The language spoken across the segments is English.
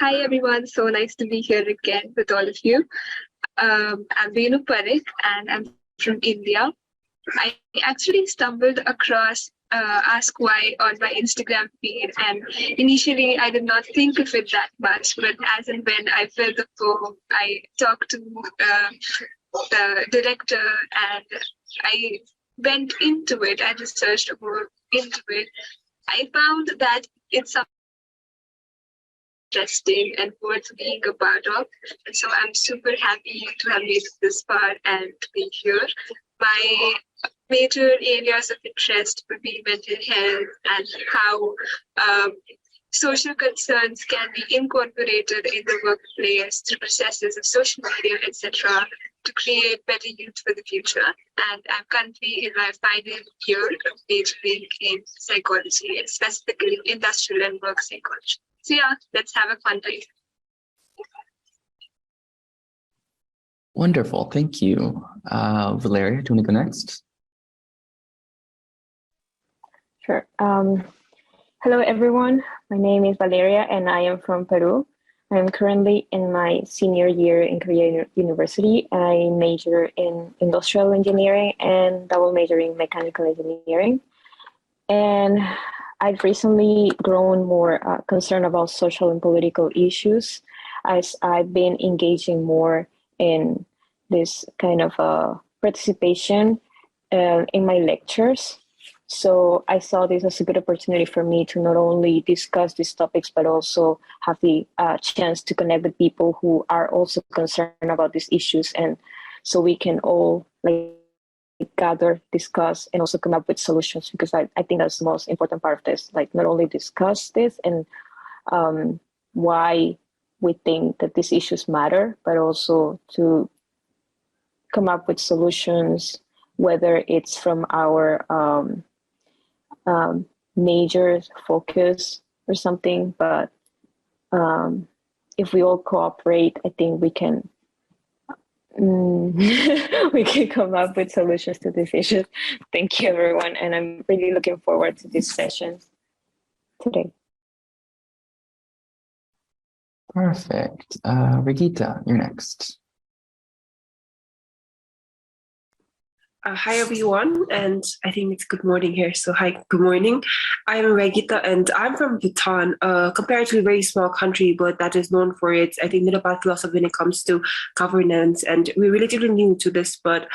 Hi everyone, so nice to be here again with all of you. I'm Venu Parikh and I'm from India. I actually stumbled across Ask Why on my Instagram feed, and initially I did not think of it that much, but as and when I filled the form, I talked to the director and I went into it and researched more into it. I found that it's interesting and worth being a part of. And so I'm super happy to have made it this far and to be here. My major areas of interest would be mental health and how social concerns can be incorporated in the workplace through processes of social media, etc., to create better youth for the future. And I'm currently in my final year of majoring in psychology, and specifically industrial and work psychology. So yeah, let's have a fun time. Wonderful, thank you. Valeria, do you want to go next? Sure. Hello, everyone. My name is Valeria, and I am from Peru. I am currently in my senior year in Korea University. I major in industrial engineering and double major in mechanical engineering. And I've recently grown more concerned about social and political issues as I've been engaging more in this kind of participation in my lectures. So I saw this as a good opportunity for me to not only discuss these topics, but also have the chance to connect with people who are also concerned about these issues. And so we can all gather, discuss, and also come up with solutions, because I think that's the most important part of this, like not only discuss this and why we think that these issues matter, but also to come up with solutions, whether it's from our major focus or something. But if we all cooperate, I think we can we can come up with solutions to these issues. Thank you, everyone. And I'm really looking forward to this session today. Perfect. Regita, you're next. Hi, everyone, and I think it's good morning here. So hi, good morning. I'm Regita, and I'm from Bhutan, a comparatively very small country, but that is known for its, I think, middle path philosophy when it comes to governance. And we're relatively new to this, but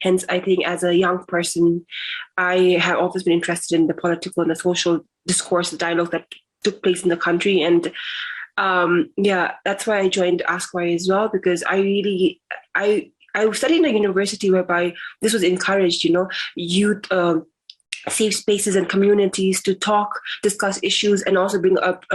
hence, I think as a young person, I have always been interested in the political and the social discourse, the dialogue that took place in the country. And yeah, that's why I joined Ask Why as well, because I studied in a university whereby this was encouraged, youth safe spaces and communities to talk, discuss issues, and also bring up,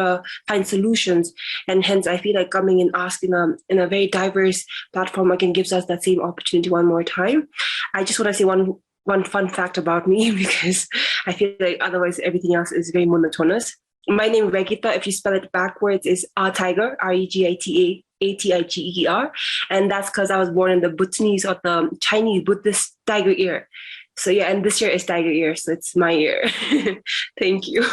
find solutions. And hence, I feel like coming and asking in a very diverse platform again gives us that same opportunity one more time. I just want to say one fun fact about me, because I feel like otherwise everything else is very monotonous. My name, Regita, if you spell it backwards, is Tiger, Regita. Atiger, and that's because I was born in the Bhutanese or the Chinese Buddhist tiger year. So yeah, and this year is tiger year, so it's my year. Thank you.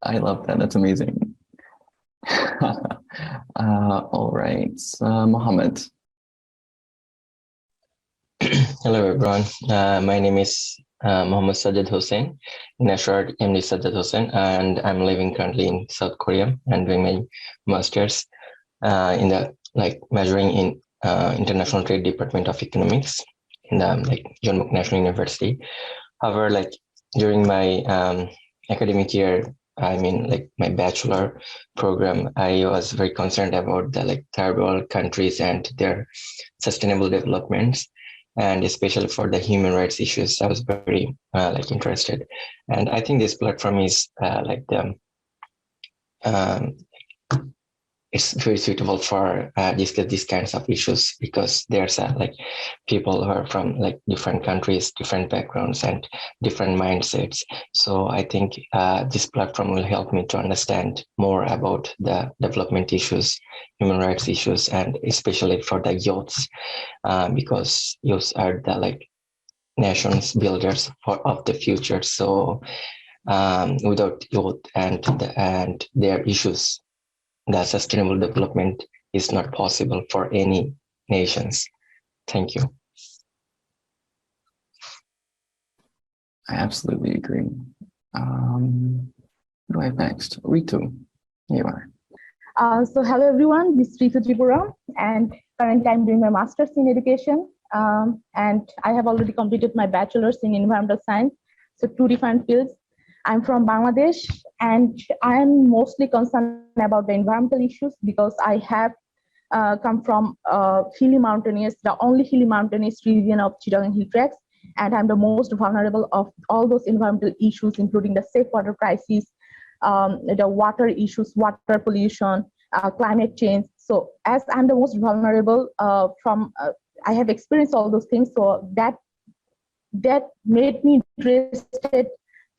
I love that. That's amazing. All right, Mohammed. Hello, everyone. My name is Mohammed Sazzad Hossain, in short, MD Sazzad Hossain, and I'm living currently in South Korea and doing my master's in the majoring in International Trade Department of Economics in the Jeonbuk National University. However, during my academic year, I mean my bachelor program, I was very concerned about the third world countries and their sustainable developments. And especially for the human rights issues, I was very interested. And I think this platform is it's very suitable for discuss these kinds of issues, because there's people who are from different countries, different backgrounds, and different mindsets. So I think this platform will help me to understand more about the development issues, human rights issues, and especially for the youths, because youths are the nations builders of the future. So Without youth and their issues, the sustainable development is not possible for any nations. Thank you. I absolutely agree. What do I have next? Ritu, here you are. So hello everyone, this is Ritu Tripura, and currently I'm doing my master's in education, and I have already completed my bachelor's in environmental science, so two different fields. I'm from Bangladesh, and I am mostly concerned about the environmental issues because I have come from the only hilly mountainous region of Chittagong Hill Tracts, and I'm the most vulnerable of all those environmental issues, including the safe water crisis, the water issues, water pollution, climate change. So as I'm the most vulnerable I have experienced all those things. So that made me interested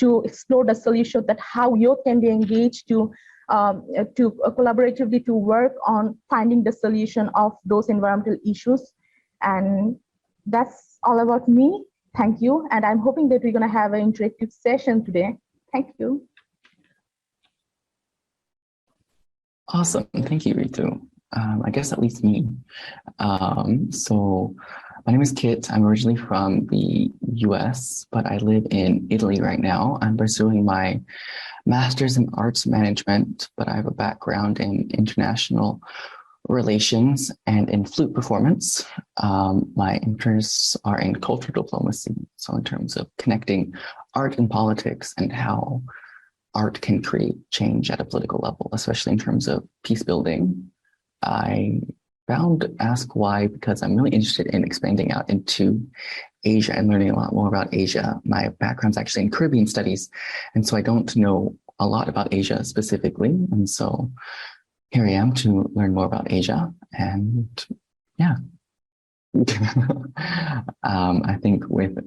to explore the solution, that how youth can be engaged to collaboratively to work on finding the solution of those environmental issues. And that's all about me. Thank you. And I'm hoping that we're going to have an interactive session today. Thank you. Awesome. Thank you, Ritu. I guess that leaves me. So my name is Kit. I'm originally from the US, but I live in Italy right now. I'm pursuing my master's in arts management, but I have a background in international relations and in flute performance. My interests are in cultural diplomacy. So in terms of connecting art and politics and how art can create change at a political level, especially in terms of peace building. I found Ask Why because I'm really interested in expanding out into Asia and learning a lot more about Asia. My background's actually in Caribbean studies, and so I don't know a lot about Asia specifically. And so here I am to learn more about Asia. And yeah. I think with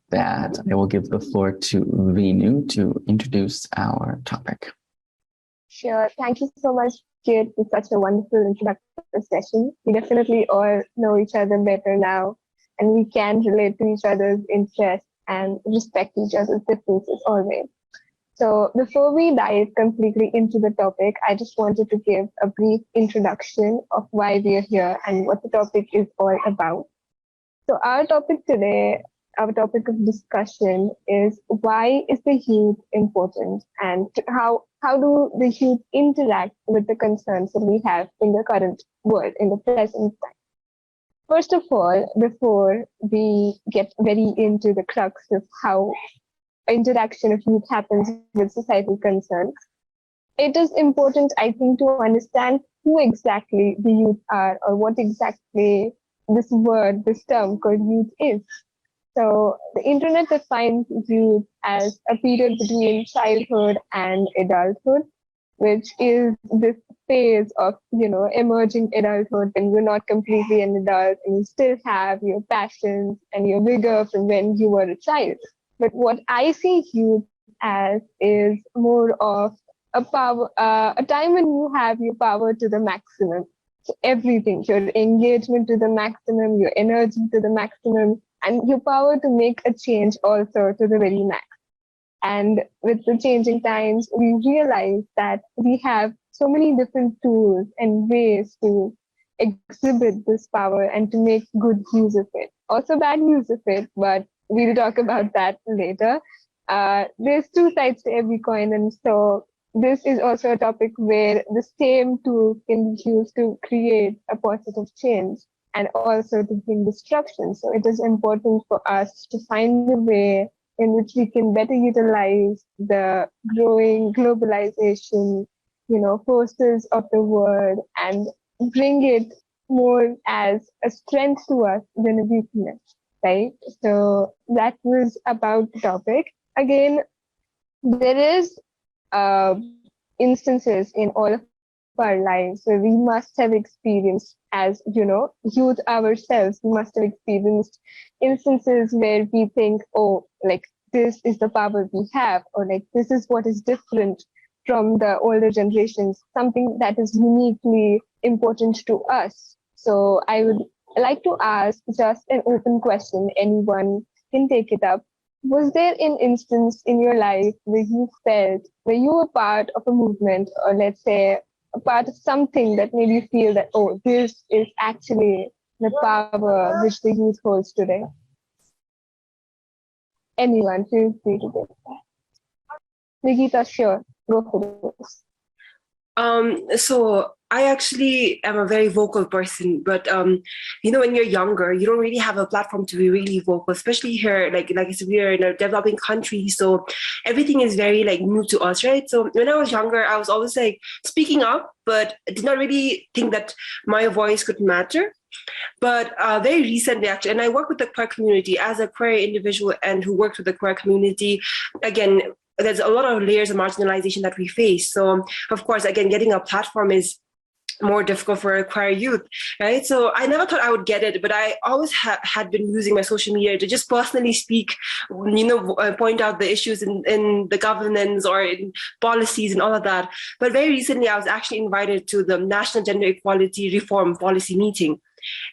that, I will give the floor to Venu to introduce our topic. Sure. Thank you so much, Kit, for such a wonderful introductory session. We definitely all know each other better now, and we can relate to each other's interests and respect each other's differences always. So before we dive completely into the topic, I just wanted to give a brief introduction of why we are here and what the topic is all about. So our topic today, our topic of discussion is why is the youth important, and how do the youth interact with the concerns that we have in the current world, in the present time. First of all, before we get very into the crux of how interaction of youth happens with societal concerns, it is important, I think, to understand who exactly the youth are, or what exactly this word, this term called youth is. So the internet defines youth as a period between childhood and adulthood, which is this phase of, emerging adulthood when you're not completely an adult and you still have your passions and your vigor from when you were a child. But what I see youth as is more of a time when you have your power to the maximum. So everything, your engagement to the maximum, your energy to the maximum, and your power to make a change also to the very max. And with the changing times, we realize that we have so many different tools and ways to exhibit this power and to make good use of it. Also bad use of it, but we'll talk about that later. There's two sides to every coin, and so this is also a topic where the same tool can be used to create a positive change and also to bring destruction. So it is important for us to find a way in which we can better utilize the growing globalization, forces of the world, and bring it more as a strength to us than a weakness, right? So that was about the topic. Again, there is instances in all of our lives where we must have experienced, as youth ourselves, we must have experienced instances where we think, oh, like this is the power we have, or like this is what is different from the older generations, something that is uniquely important to us. So I would like to ask just an open question, anyone can take it up. was there an instance in your life where you were part of a movement, or let's say a part of something that made you feel that, oh, this is actually the power which the youth holds today? Anyone, feel free to take that. Regita, sure, go for this. So I actually am a very vocal person, but when you're younger, you don't really have a platform to be really vocal, especially here, like I said, we are in a developing country, so everything is very like new to us, right? So when I was younger, I was always like speaking up, but I did not really think that my voice could matter. But very recently, actually, and I work with the queer community as a queer individual and who works with the queer community. Again, there's a lot of layers of marginalization that we face. So, of course, again, getting a platform is more difficult for queer youth, right? So I never thought I would get it, but I always had been using my social media to just personally speak, point out the issues in the governance or in policies and all of that. But very recently, I was actually invited to the National Gender Equality Reform Policy meeting.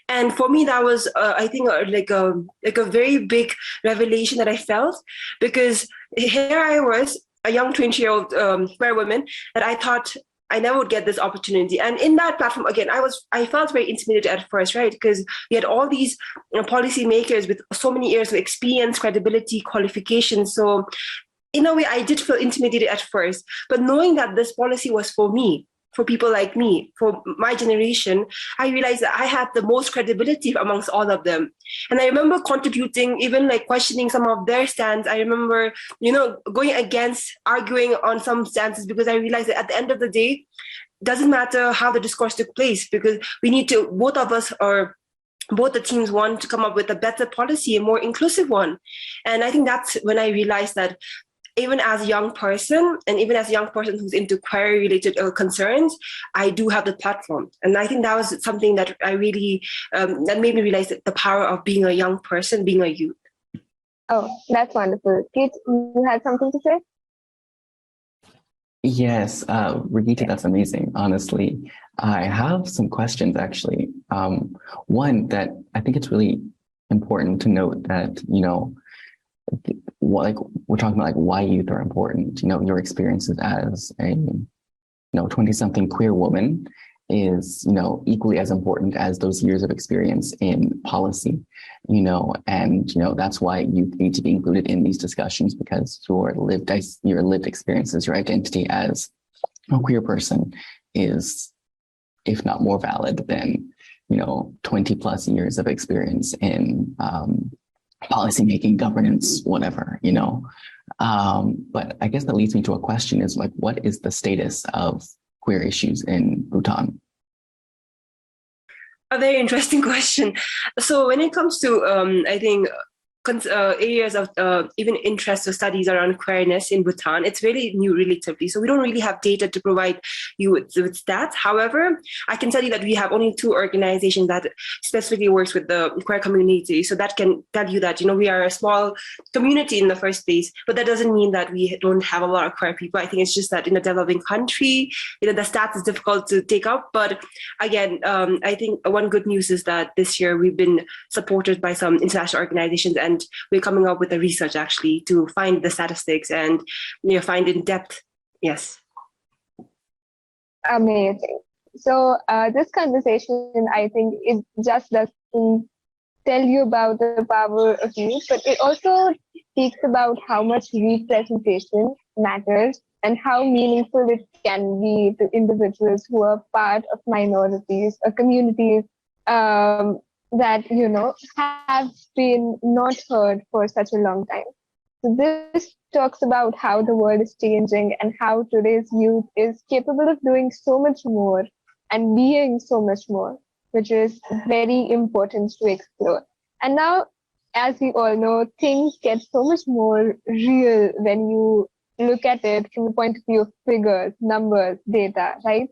And for me, that was, I think, like a very big revelation that I felt, because here I was, a young 20-year-old queer woman, that I thought I never would get this opportunity. And in that platform, again, I felt very intimidated at first, right? Because we had all these policy makers with so many years of experience, credibility, qualifications. So in a way, I did feel intimidated at first. But knowing that this policy was for me, for people like me, for my generation, I realized that I had the most credibility amongst all of them. And I remember contributing, even like questioning some of their stands. I remember, going against, arguing on some stances, because I realized that at the end of the day, it doesn't matter how the discourse took place, because we need to, both of us, or both the teams, want to come up with a better policy, a more inclusive one. And I think that's when I realized that even as a young person, and even as a young person who's into queer-related concerns, I do have the platform. And I think that was something that I really, that made me realize that the power of being a young person, being a youth. Oh, that's wonderful. Kate, you had something to say? Yes, Regita, that's amazing. Honestly, I have some questions actually. One, that I think it's really important to note that, like we're talking about, like why youth are important. Your experiences as a 20-something queer woman is equally as important as those years of experience in policy. And that's why youth need to be included in these discussions, because your lived experiences, your identity as a queer person is, if not more valid than 20 plus years of experience in policymaking, governance, whatever, But I guess that leads me to a question is like, what is the status of queer issues in Bhutan? A very interesting question. So when it comes to, I think, areas of even interest or studies around queerness in Bhutan, it's really new relatively. So we don't really have data to provide you with stats. However, I can tell you that we have only 2 organizations that specifically works with the queer community. So that can tell you that, we are a small community in the first place, but that doesn't mean that we don't have a lot of queer people. I think it's just that in a developing country, the stats is difficult to take up. But again, I think one good news is that this year we've been supported by some international organizations, and we're coming up with the research actually to find the statistics and find in depth. Yes. Amazing. So this conversation, I think, it just doesn't tell you about the power of youth, but it also speaks about how much representation matters and how meaningful it can be to individuals who are part of minorities or communities that have been not heard for such a long time. So this talks about how the world is changing and how today's youth is capable of doing so much more and being so much more, which is very important to explore. And now, as we all know, things get so much more real when you look at it from the point of view of figures, numbers, data, right?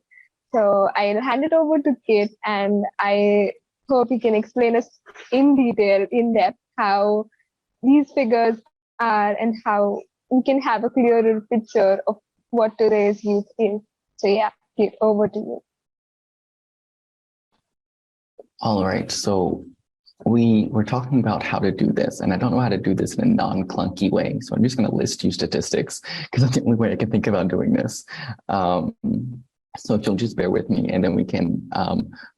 So I'll hand it over to Kate, and I hope you can explain us in detail, in depth, how these figures are and how we can have a clearer picture of what today's youth is. So yeah, Kate, over to you. All right. So we were talking about how to do this, and I don't know how to do this in a non-clunky way. So I'm just going to list you statistics because that's the only way I can think about doing this. So if you'll just bear with me, and then we can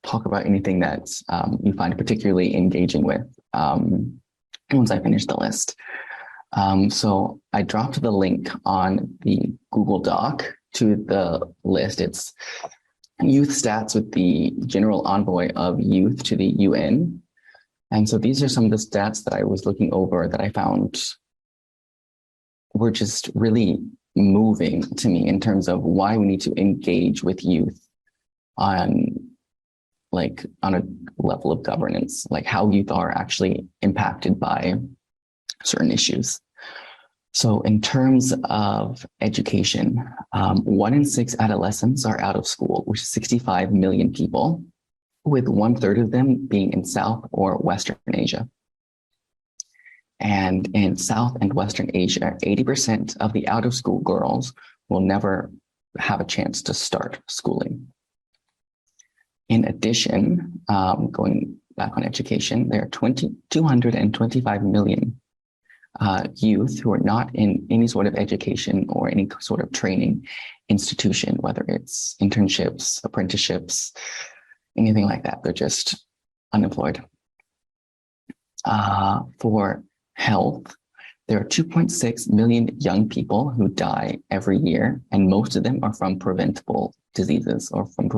talk about anything that you find particularly engaging with once I finish the list. So I dropped the link on the Google Doc to the list. It's youth stats with the General Envoy of Youth to the UN. And so these are some of the stats that I was looking over that I found were just really moving to me in terms of why we need to engage with youth on a level of governance, like how youth are actually impacted by certain issues. So in terms of education, 1 in 6 adolescents are out of school, which is 65 million people, with 1/3 of them being in South or Western Asia. And in South and Western Asia, 80% of the out-of-school girls will never have a chance to start schooling. In addition, going back on education, there are 225 million youth who are not in any sort of education or any sort of training institution, whether it's internships, apprenticeships, anything like that. They're just unemployed. For health, there are 2.6 million young people who die every year, and most of them are from preventable diseases or from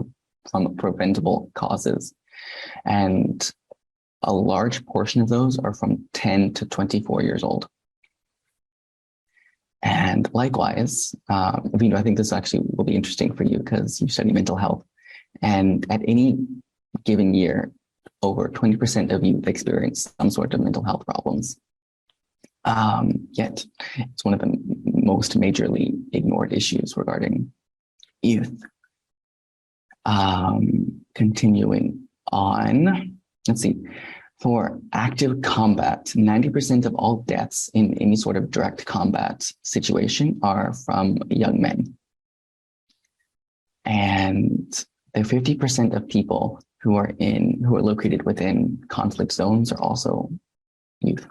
preventable causes. And a large portion of those are from 10 to 24 years old. And likewise, Venu, I think this actually will be interesting for you because you study mental health. And at any given year, over 20% of youth experience some sort of mental health problems. Yet it's one of the most majorly ignored issues regarding youth. Continuing on, let's see. For active combat, 90% of all deaths in any sort of direct combat situation are from young men. And the 50% of people who are located within conflict zones are also youth.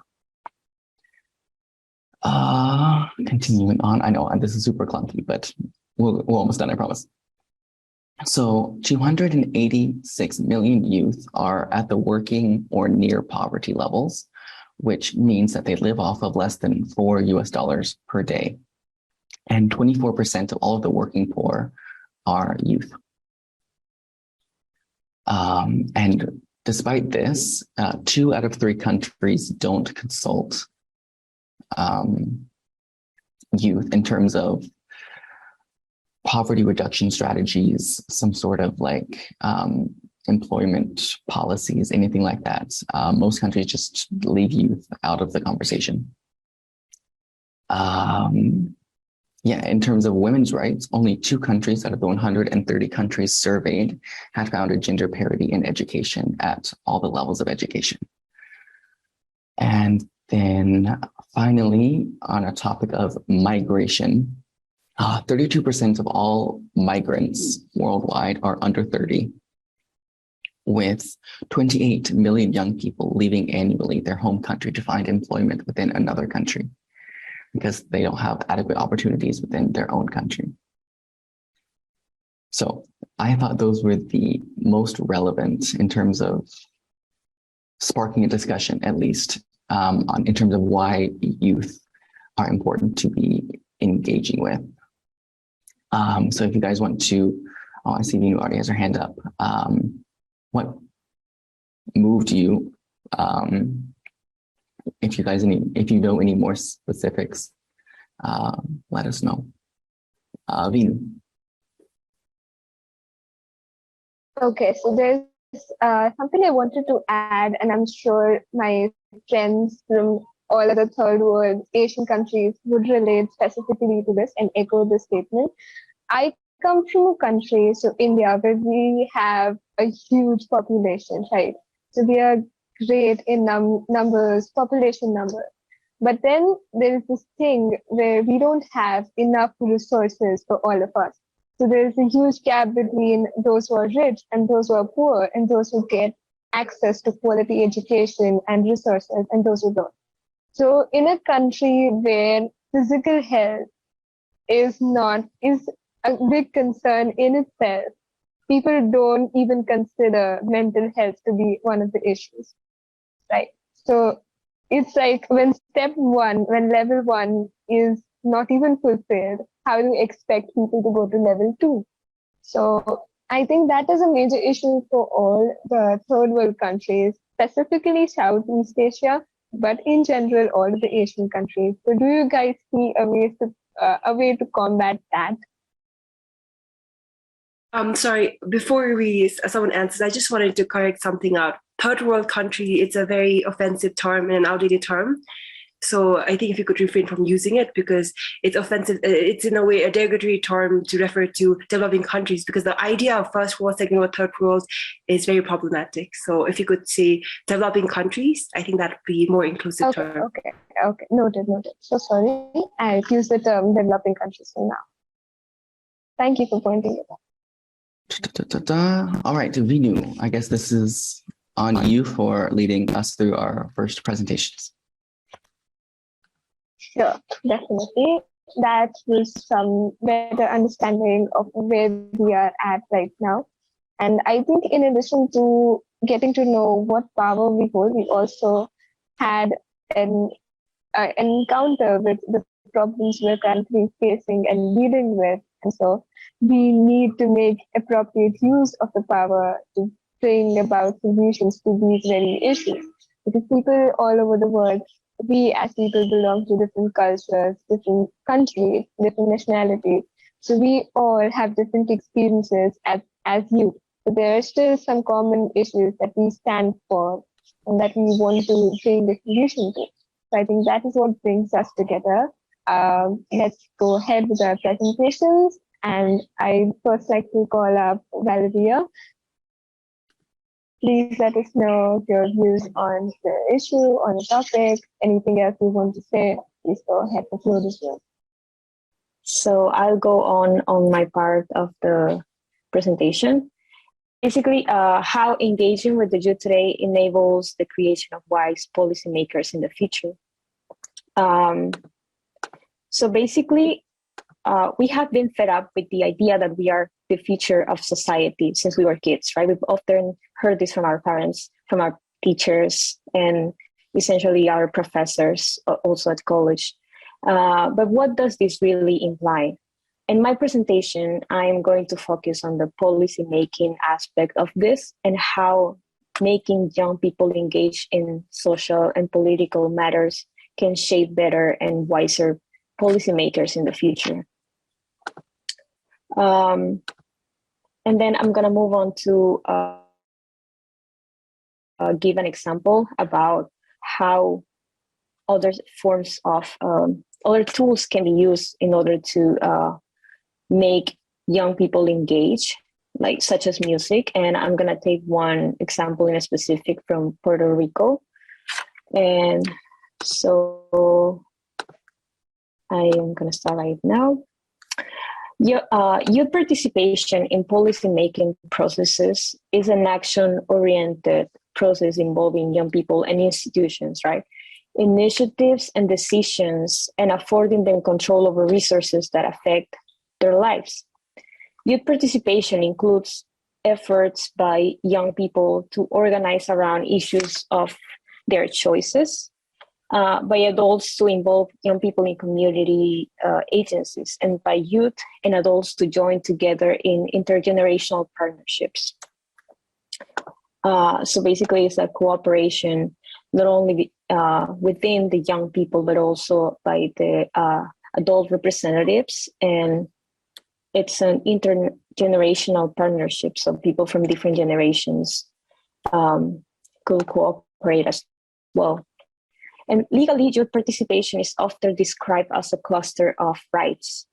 Continuing on, I know this is super clunky, but we're almost done, I promise. So 286 million youth are at the working or near poverty levels, which means that they live off of less than $4 per day. And 24% of all of the working poor are youth. And despite this, 2 out of 3 countries don't consult youth in terms of poverty reduction strategies, some sort of employment policies, anything like that. Most countries just leave youth out of the conversation. In terms of women's rights, only 2 countries out of the 130 countries surveyed had found a gender parity in education at all the levels of education. And then finally, on a topic of migration, 32% of all migrants worldwide are under 30, with 28 million young people leaving annually their home country to find employment within another country because they don't have adequate opportunities within their own country. So I thought those were the most relevant in terms of sparking a discussion, at least, in terms of why youth are important to be engaging with. So if you guys want to, I see Venu already has her hand up. What moved you? If you know any more specifics, let us know. Venu. Okay, so there's something I wanted to add, and I'm sure my friends from all other third world Asian countries would relate specifically to this and echo this statement. I come from a country, so India, where we have a huge population, right? So we are great in numbers, population number. But then there is this thing where we don't have enough resources for all of us. So there is a huge gap between those who are rich and those who are poor and those who get access to quality education and resources, and those who don't. So in a country where physical health is a big concern in itself, people don't even consider mental health to be one of the issues, right? So it's like when level one is not even fulfilled, how do you expect people to go to level two? So I think that is a major issue for all the third world countries, specifically Southeast Asia, but in general, all of the Asian countries. So do you guys see a way to combat that? Sorry, before someone answers, I just wanted to correct something out. Third world country, it's a very offensive term and an outdated term. So I think if you could refrain from using it because it's offensive, it's in a way a derogatory term to refer to developing countries because the idea of first world, second world, third world is very problematic. So if you could say developing countries, I think that would be more inclusive term. Okay. Noted. So sorry, I'll use the term developing countries for now. Thank you for pointing it out. All right, Venu, I guess this is on you for leading us through our first presentations. Sure, definitely. That was some better understanding of where we are at right now. And I think in addition to getting to know what power we hold, we also had an encounter with the problems we're currently facing and dealing with. And so we need to make appropriate use of the power to bring about solutions to these very issues. Because people all over the world, we as people belong to different cultures, different countries, different nationalities. So we all have different experiences as youth. So there are still some common issues that we stand for and that we want to bring a solution to. So I think that is what brings us together. Let's go ahead with our presentations. And I'd first like to call up Valeria. Please let us know your views on the issue, on the topic, anything else you want to say. Please go ahead, the floor is yours. So I'll go on my part of the presentation. Basically, how engaging with the youth today enables the creation of wise policymakers in the future. So basically, we have been fed up with the idea that we are the future of society since we were kids, right? We've often heard this from our parents, from our teachers, and essentially our professors also at college. But what does this really imply? In my presentation, I'm going to focus on the policy making aspect of this and how making young people engage in social and political matters can shape better and wiser policymakers in the future. And then I'm going to move on to give an example about how other forms of other tools can be used in order to make young people engage, like such as music. And I'm going to take one example in a specific from Puerto Rico. And so I am going to start right now. Youth participation in policy-making processes is an action-oriented process involving young people and institutions, right? Initiatives and decisions and affording them control over resources that affect their lives. Youth participation includes efforts by young people to organize around issues of their choices, by adults to involve young people in community agencies, and by youth and adults to join together in intergenerational partnerships. So basically it's a cooperation not only within the young people, but also by the adult representatives. And it's an intergenerational partnership, so people from different generations could cooperate as well. And legally, youth participation is often described as a cluster of rights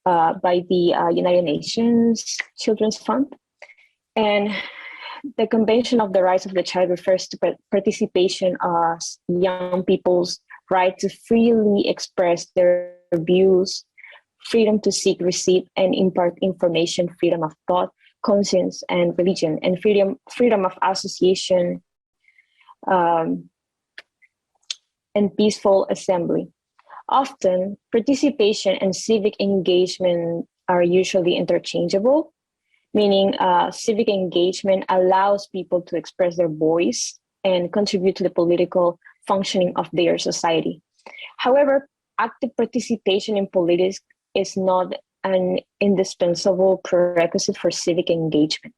by the United Nations Children's Fund. And the Convention of the Rights of the Child refers to participation as young people's right to freely express their views, freedom to seek, receive, and impart information, freedom of thought, conscience, and religion, and freedom of association, um, and peaceful assembly. Often, participation and civic engagement are usually interchangeable, meaning civic engagement allows people to express their voice and contribute to the political functioning of their society. However, active participation in politics is not an indispensable prerequisite for civic engagement.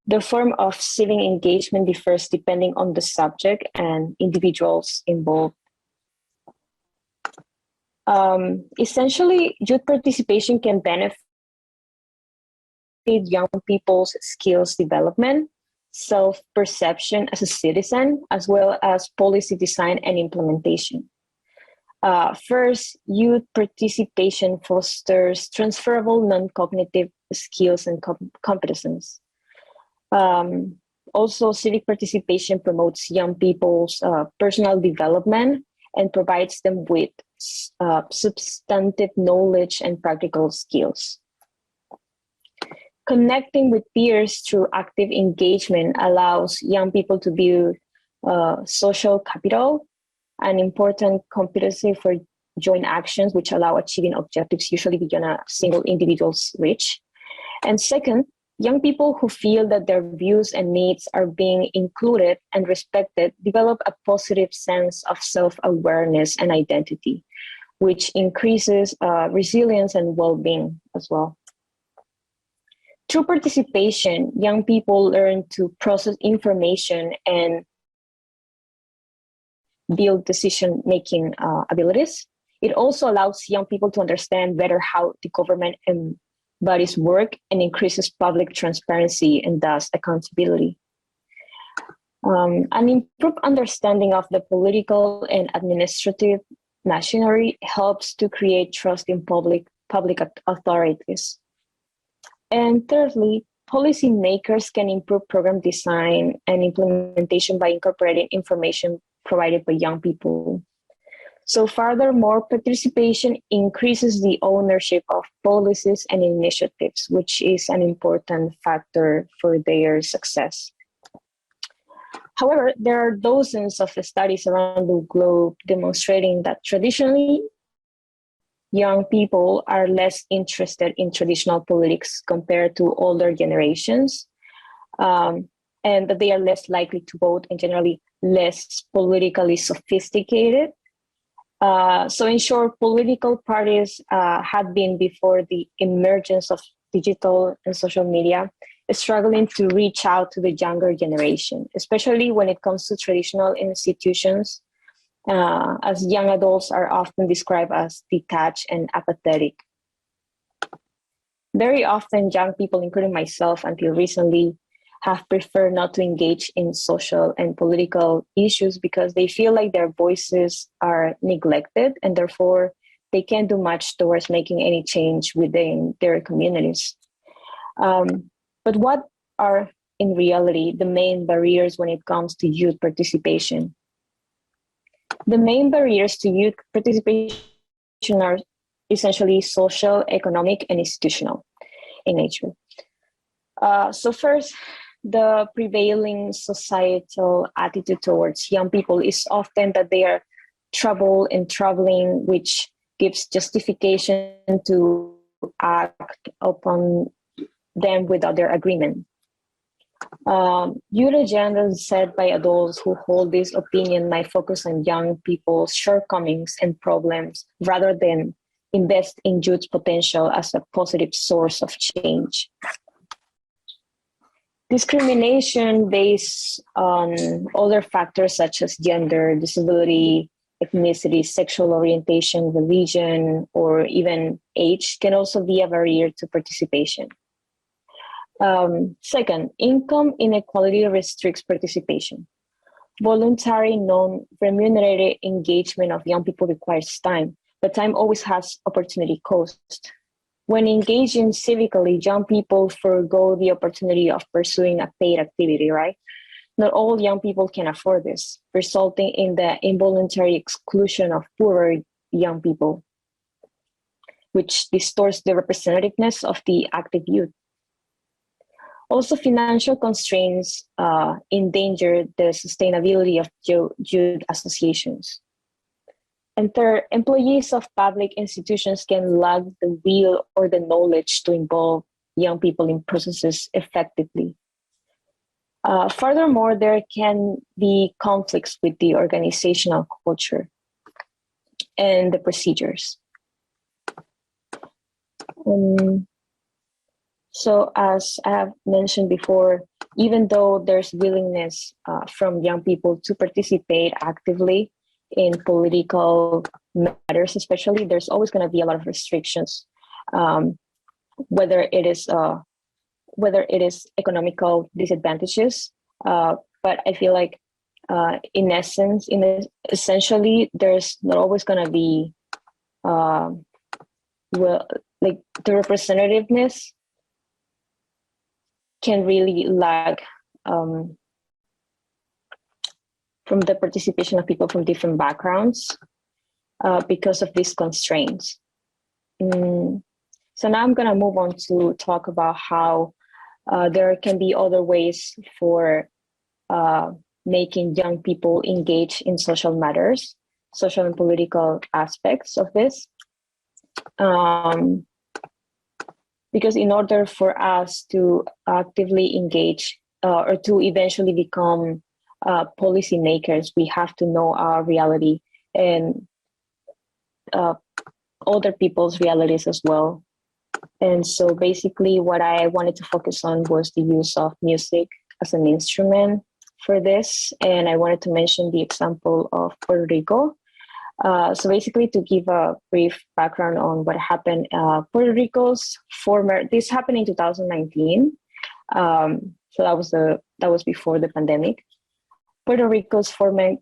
The form of civic engagement differs depending on the subject and individuals involved. Essentially, youth participation can benefit young people's skills development, self-perception as a citizen, as well as policy design and implementation. First, youth participation fosters transferable non-cognitive skills and competences. Also, civic participation promotes young people's personal development and provides them with substantive knowledge and practical skills. Connecting with peers through active engagement allows young people to build social capital, an important competency for joint actions, which allow achieving objectives usually beyond a single individual's reach. And second, young people who feel that their views and needs are being included and respected develop a positive sense of self-awareness and identity, which increases resilience and well-being as well. Through participation, young people learn to process information and build decision-making abilities. It also allows young people to understand better how the government bodies work and increases public transparency and thus accountability. An improved understanding of the political and administrative machinery helps to create trust in public authorities. And thirdly, policymakers can improve program design and implementation by incorporating information provided by young people. So furthermore, participation increases the ownership of policies and initiatives, which is an important factor for their success. However, there are dozens of studies around the globe demonstrating that traditionally, young people are less interested in traditional politics compared to older generations, and that they are less likely to vote and generally less politically sophisticated. So in short, political parties had been, before the emergence of digital and social media, struggling to reach out to the younger generation, especially when it comes to traditional institutions, as young adults are often described as detached and apathetic. Very often, young people, including myself until recently, have preferred not to engage in social and political issues because they feel like their voices are neglected and therefore they can't do much towards making any change within their communities. But what are in reality the main barriers when it comes to youth participation? The main barriers to youth participation are essentially social, economic, and institutional in nature. So first, the prevailing societal attitude towards young people is often that they are trouble and troubling, which gives justification to act upon them without their agreement. Youth agenda set by adults who hold this opinion might focus on young people's shortcomings and problems rather than invest in youth's potential as a positive source of change. Discrimination based on other factors such as gender, disability, ethnicity, sexual orientation, religion, or even age can also be a barrier to participation. Second, income inequality restricts participation. Voluntary, non-remunerated engagement of young people requires time, but time always has opportunity cost. When engaging civically, young people forego the opportunity of pursuing a paid activity, right? Not all young people can afford this, resulting in the involuntary exclusion of poorer young people, which distorts the representativeness of the active youth. Also, financial constraints endanger the sustainability of youth associations. And third, employees of public institutions can lack the will or the knowledge to involve young people in processes effectively. Furthermore, there can be conflicts with the organizational culture and the procedures. So as I have mentioned before, even though there's willingness from young people to participate actively in political matters, especially, there's always going to be a lot of restrictions, whether it is economical disadvantages. But I feel like essentially, there's not always going to be like the representativeness can really lag from the participation of people from different backgrounds because of these constraints. So now I'm going to move on to talk about how there can be other ways for making young people engage in social matters, social and political aspects of this. Because in order for us to actively engage or to eventually become policymakers, we have to know our reality and other people's realities as well. And so basically what I wanted to focus on was the use of music as an instrument for this. And I wanted to mention the example of Puerto Rico. So basically, to give a brief background on what happened, Puerto Rico's this happened in 2019. So that was before the pandemic. Puerto Rico's former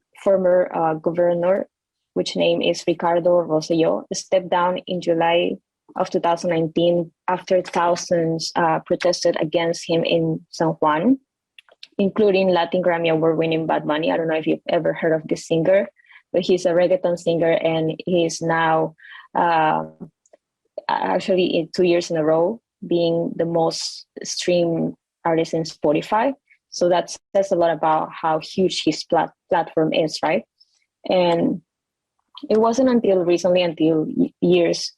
governor, which name is Ricardo Rosselló, stepped down in July of 2019 after thousands protested against him in San Juan, including Latin Grammy Award-winning Bad Bunny. I don't know if you've ever heard of this singer, but he's a reggaeton singer, and he's now actually 2 years in a row being the most streamed artist in Spotify. So that says a lot about how huge his platform is, right? And it wasn't until recently,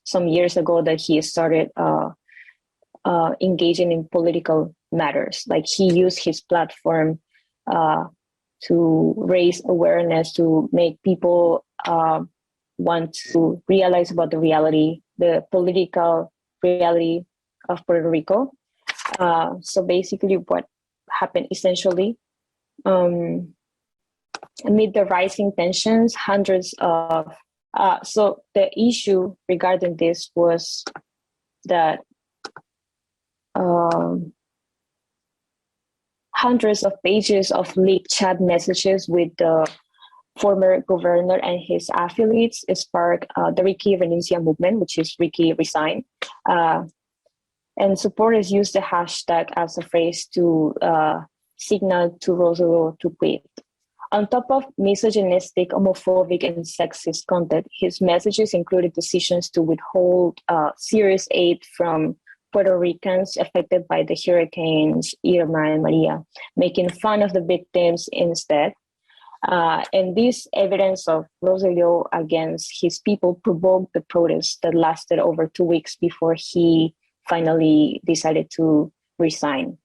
some years ago, that he started engaging in political matters. Like, he used his platform to raise awareness, to make people want to realize about the political reality of Puerto Rico. So basically what happened essentially, amid the rising tensions, so the issue regarding this was that hundreds of pages of leaked chat messages with the former governor and his affiliates sparked the Ricky Renuncia movement, which is Ricky Resign. And supporters used the hashtag as a phrase to signal to Rosselló to quit. On top of misogynistic, homophobic, and sexist content, his messages included decisions to withhold serious aid from Puerto Ricans affected by the hurricanes Irma and Maria, making fun of the victims instead. And this evidence of Rosselló against his people provoked the protests that lasted over 2 weeks before he finally decided to resign.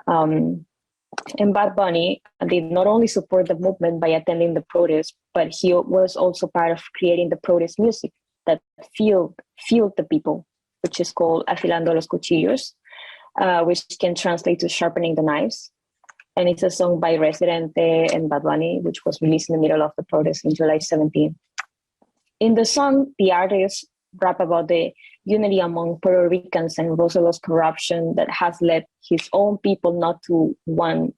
And Bad Bunny did not only support the movement by attending the protest, but he was also part of creating the protest music that fueled the people, which is called Afilando los Cuchillos, which can translate to sharpening the knives. And it's a song by Residente and Bad Bunny, which was released in the middle of the protest in July 17. In the song, the artists rap about the unity among Puerto Ricans and Rosselló's corruption that has led his own people not to want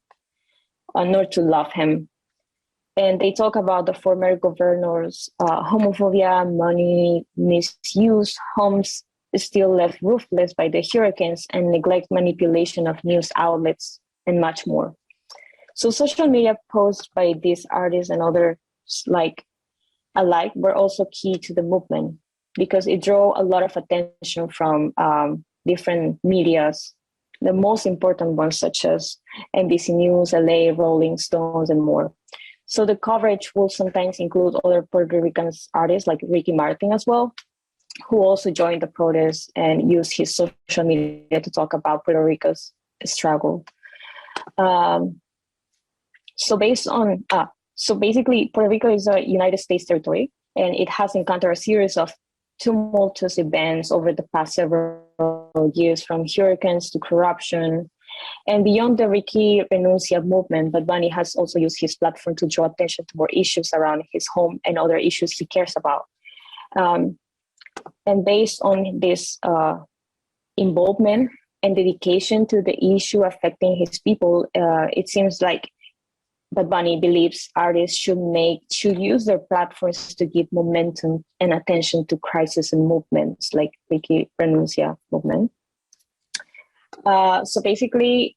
nor to love him. And they talk about the former governor's homophobia, money misuse, homes still left roofless by the hurricanes, and neglect manipulation of news outlets, and much more. So social media posts by these artists and others alike were also key to the movement, because it drew a lot of attention from different medias the most important ones such as NBC News, LA, Rolling Stones, and more. So the coverage will sometimes include other Puerto Rican artists like Ricky Martin as well, who also joined the protest and used his social media to talk about Puerto Rico's struggle. So basically, Puerto Rico is a United States territory, and it has encountered a series of tumultuous events over the past several years, from hurricanes to corruption. And beyond the Ricky Renuncia movement, Bad Bunny has also used his platform to draw attention to more issues around his home and other issues he cares about. And based on this involvement and dedication to the issue affecting his people, it seems like Bad Bunny believes artists should use their platforms to give momentum and attention to crises and movements like Ricky Renuncia movement. So basically,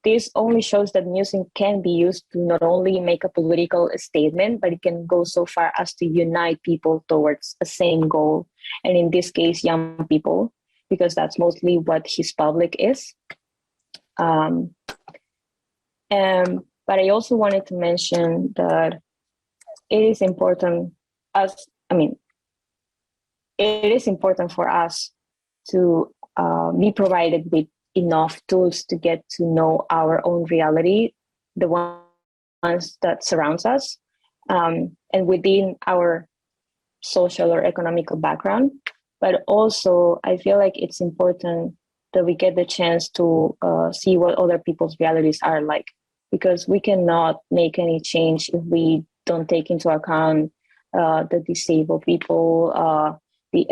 this only shows that music can be used to not only make a political statement, but it can go so far as to unite people towards a same goal. And in this case, young people, because that's mostly what his public is. But I also wanted to mention that it is important for us to be provided with enough tools to get to know our own reality, the ones that surrounds us, and within our social or economical background. But also, I feel like it's important that we get the chance to see what other people's realities are like, because we cannot make any change if we don't take into account the disabled people, the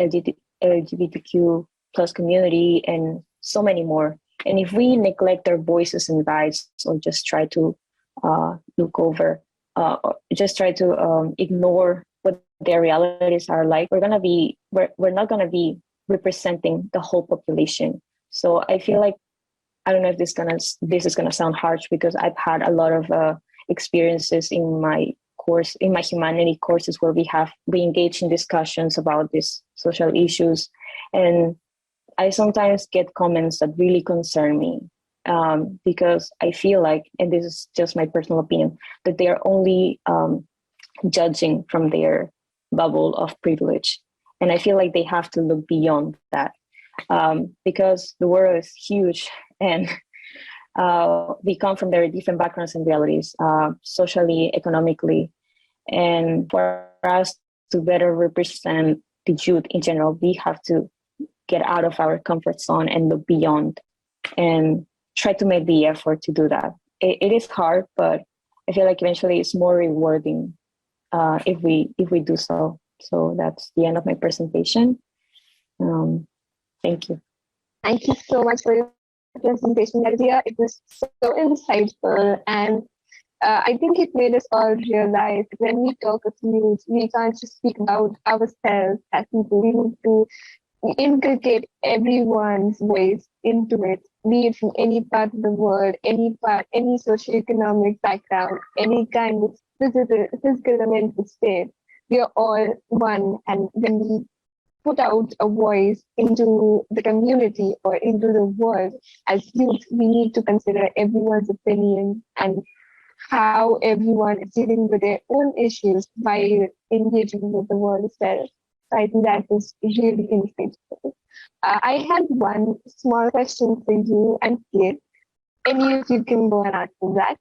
LGBTQ plus community, and so many more. And if we neglect their voices and rights, or just try to look over, or just try to ignore what their realities are like, we're not gonna be representing the whole population. So I feel like, I don't know if this is gonna sound harsh, because I've had a lot of experiences in my humanity courses where we engage in discussions about these social issues, and I sometimes get comments that really concern me, because I feel like, and this is just my personal opinion, that they are only judging from their bubble of privilege, and I feel like they have to look beyond that, because the world is huge. And we come from very different backgrounds and realities, socially, economically. And for us to better represent the youth in general, we have to get out of our comfort zone and look beyond, and try to make the effort to do that. It is hard, but I feel like eventually it's more rewarding if we do so. So that's the end of my presentation. Thank you. Thank you so much for your presentation, Valeria. It was so insightful, and I think it made us all realize that when we talk of youth, we can't just speak about ourselves as people. We need to inculcate everyone's voice into it, be it from any part of the world, any socioeconomic background, any kind of physical or mental state. We are all one, and when we put out a voice into the community or into the world as youth, we need to consider everyone's opinion and how everyone is dealing with their own issues by engaging with the world itself. So I think that is really insightful. I had one small question for you and Kate. Any of you can go and answer that.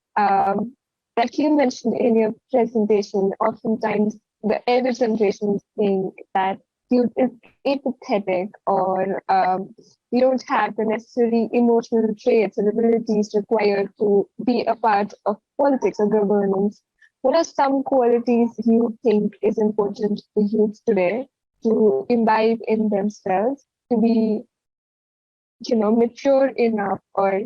Like you mentioned in your presentation, oftentimes the elder generation think that youth is apathetic, or you don't have the necessary emotional traits or abilities required to be a part of politics or governance. What are some qualities you think is important for youth today to imbibe in themselves, to be, mature enough or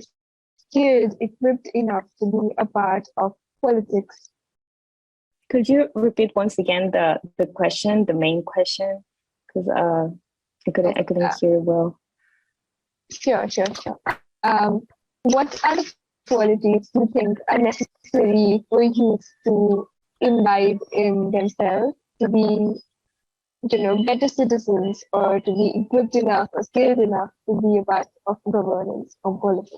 skilled, equipped enough to be a part of politics? Could you repeat once again the question, the main question? Because I couldn't hear well. Sure. What are the qualities you think are necessary for youth to imbibe in themselves to be better citizens or to be equipped enough or skilled enough to be a part of governance or politics?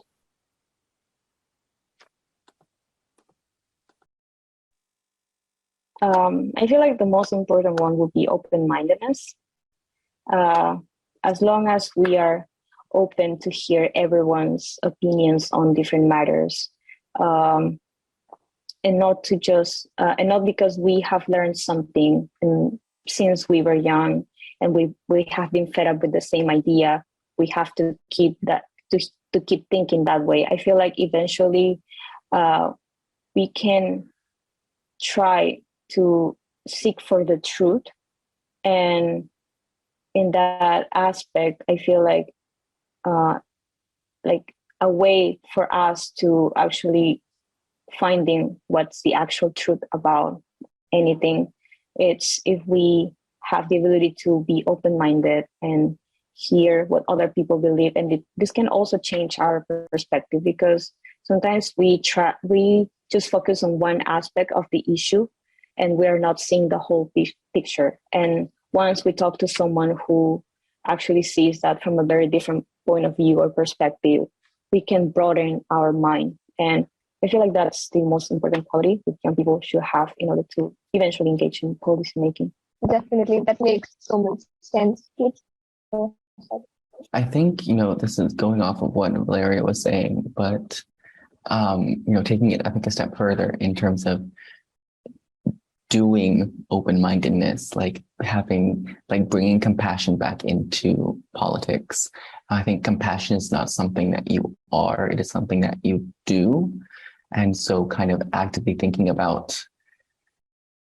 I feel like the most important one would be open-mindedness. As long as we are open to hear everyone's opinions on different matters, and not to just and not because we have learned something since we were young and we have been fed up with the same idea, we have to keep that to keep thinking that way. I feel like eventually we can try to seek for the truth, and in that aspect I feel like a way for us to actually finding what's the actual truth about anything, it's if we have the ability to be open-minded and hear what other people believe. And this can also change our perspective, because sometimes we just focus on one aspect of the issue and we're not seeing the whole picture. And once we talk to someone who actually sees that from a very different point of view or perspective, we can broaden our mind. And I feel like that's the most important quality that young people should have in order to eventually engage in policy making. Definitely, that makes so much sense. I think, this is going off of what Valeria was saying, but, taking it, I think, a step further in terms of doing open-mindedness, bringing compassion back into politics. I think compassion is not something that you are, it is something that you do. And so kind of actively thinking about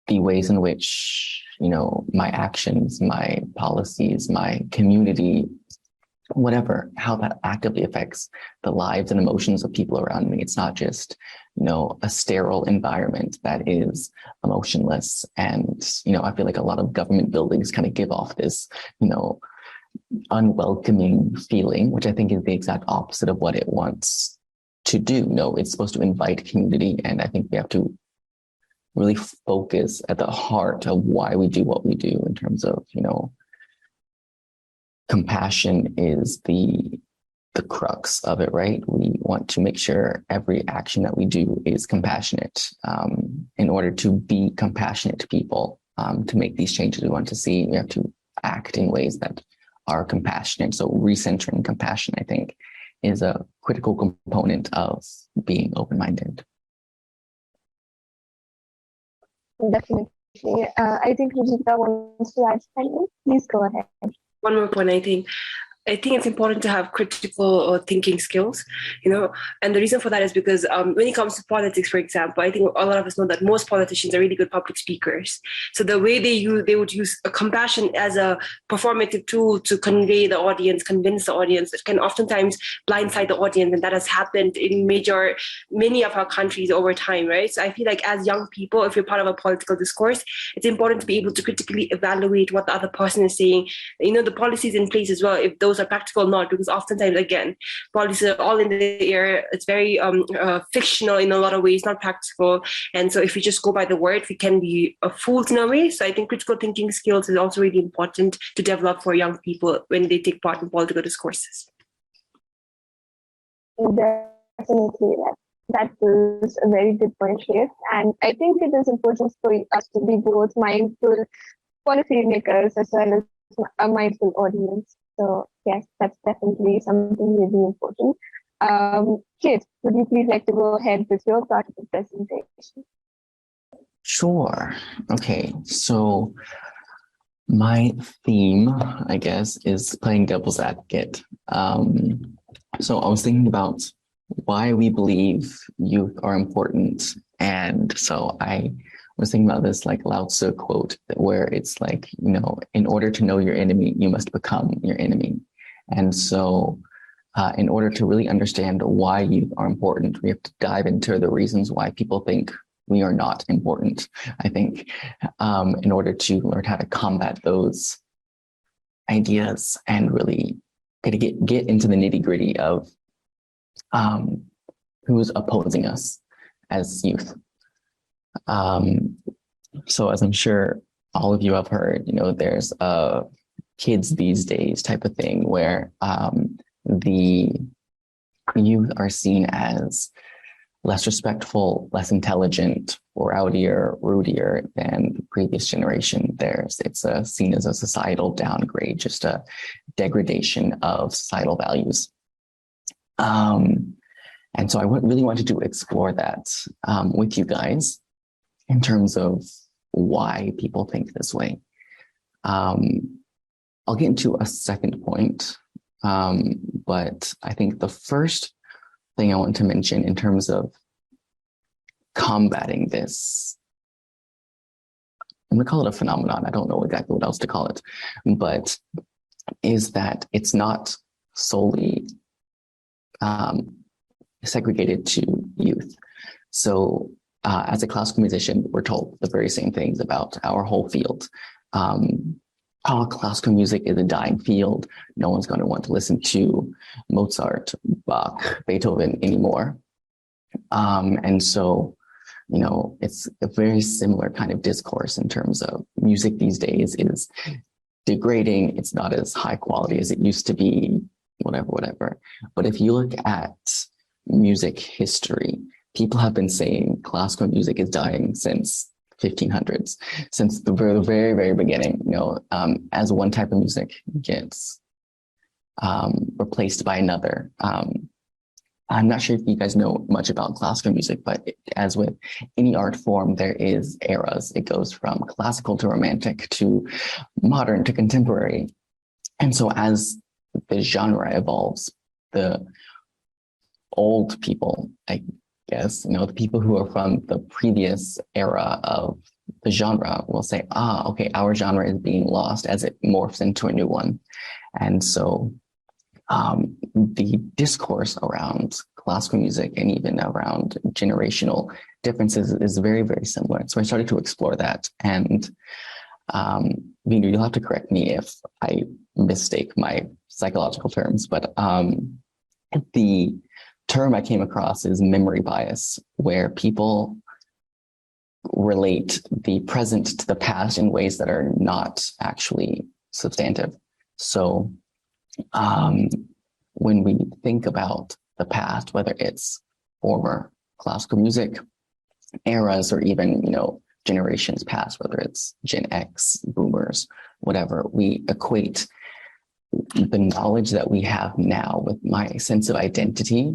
the ways in which, my actions, my policies, my community, whatever, how that actively affects the lives and emotions of people around me. It's not just, a sterile environment that is emotionless. And, I feel like a lot of government buildings kind of give off this, unwelcoming feeling, which I think is the exact opposite of what it wants to do. No, it's supposed to invite community. And I think we have to really focus at the heart of why we do what we do in terms of, compassion is the crux of it, right? We want to make sure every action that we do is compassionate. In order to be compassionate to people, to make these changes we want to see, we have to act in ways that are compassionate. So recentering compassion, I think, is a critical component of being open-minded. Definitely. I think Regita wants to add something. Please go ahead. One more point, I think it's important to have critical thinking skills, and the reason for that is because when it comes to politics, for example, I think a lot of us know that most politicians are really good public speakers. So the way they would use a compassion as a performative tool to convey the audience, convince the audience, it can oftentimes blindside the audience, and that has happened in many of our countries over time, right? So I feel like as young people, if you're part of a political discourse, it's important to be able to critically evaluate what the other person is saying, the policies in place as well, if those are practical or not, because oftentimes, again, policies are all in the air. It's very fictional in a lot of ways, not practical. And so if we just go by the word, we can be fooled in a way. So I think critical thinking skills is also really important to develop for young people when they take part in political discourses. Definitely, that is a very good point, Shiv. And I think it is important for us to be both mindful policy makers as well as a mindful audience. So yes, that's definitely something really important. Kit, would you please like to go ahead with your part of the presentation? Sure. Okay, so my theme, I guess, is playing devil's advocate. So I was thinking about why we believe youth are important. And so I was thinking about this Lao Tzu quote where it's in order to know your enemy, you must become your enemy. And so in order to really understand why youth are important, we have to dive into the reasons why people think we are not important, I think, in order to learn how to combat those ideas and really get into the nitty-gritty of who's opposing us as youth. So as I'm sure all of you have heard, there's a kids these days type of thing where the youth are seen as less respectful, less intelligent, rowdier, rudier than the previous generation. It's seen as a societal downgrade, just a degradation of societal values. And so I really wanted to explore that with you guys in terms of why people think this way. I'll get into a second point, but I think the first thing I want to mention in terms of combating this, I'm going to call it a phenomenon. I don't know exactly what else to call it, but is that it's not solely segregated to youth. So as a classical musician, we're told the very same things about our whole field. Classical music is a dying field. No one's going to want to listen to Mozart, Bach, Beethoven anymore. And so, it's a very similar kind of discourse in terms of music these days is degrading. It's not as high quality as it used to be, whatever. But if you look at music history, people have been saying classical music is dying since 1500s, since the very, very beginning. As one type of music gets replaced by another. I'm not sure if you guys know much about classical music, but as with any art form, there is eras. It goes from classical to romantic to modern to contemporary. And so as the genre evolves, the old people, I guess, the people who are from the previous era of the genre will say, okay, our genre is being lost as it morphs into a new one. And so the discourse around classical music and even around generational differences is very, very similar. So I started to explore that. And Venu, you'll have to correct me if I mistake my psychological terms, but the term I came across is memory bias, where people relate the present to the past in ways that are not actually substantive. So when we think about the past, whether it's former classical music eras or even, generations past, whether it's Gen X, boomers, whatever, we equate the knowledge that we have now with my sense of identity.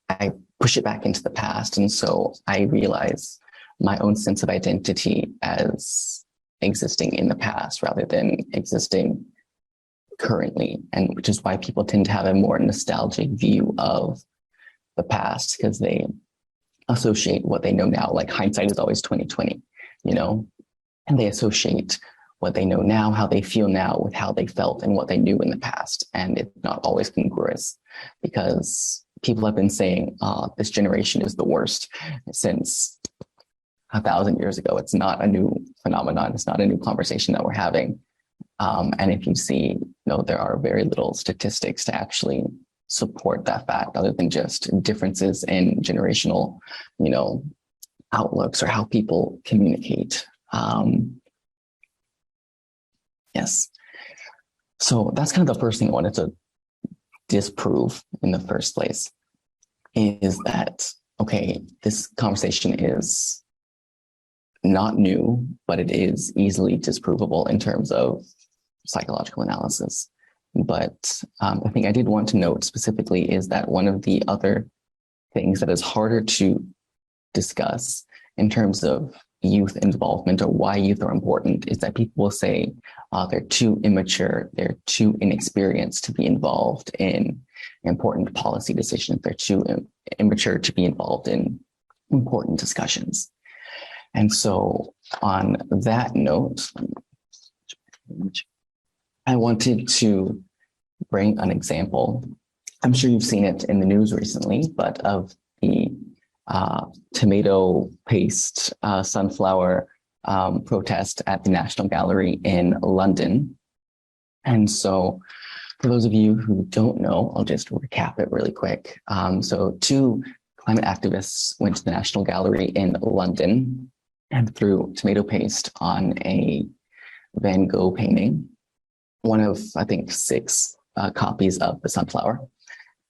I push it back into the past. And so I realize my own sense of identity as existing in the past rather than existing currently. And which is why people tend to have a more nostalgic view of the past, because they associate what they know now, like hindsight is always 2020, and they associate what they know now, how they feel now with how they felt and what they knew in the past. And it's not always congruous because people have been saying, this generation is the worst since 1,000 years ago. It's not a new phenomenon. It's not a new conversation that we're having. And if you see, there are very little statistics to actually support that fact other than just differences in generational, outlooks or how people communicate. Yes. So that's kind of the first thing I wanted to disprove in the first place, is that, okay, this conversation is not new, but it is easily disprovable in terms of psychological analysis. But the thing I did want to note specifically is that one of the other things that is harder to discuss in terms of youth involvement or why youth are important is that people will say they're too immature, they're too inexperienced to be involved in important policy decisions, they're too immature to be involved in important discussions. And so on that note, I wanted to bring an example. I'm sure you've seen it in the news recently, but of the tomato paste sunflower protest at the National Gallery in London. And so for those of you who don't know, I'll just recap it really quick. So 2 climate activists went to the National Gallery in London and threw tomato paste on a Van Gogh painting, one of, I think, 6 copies of the sunflower.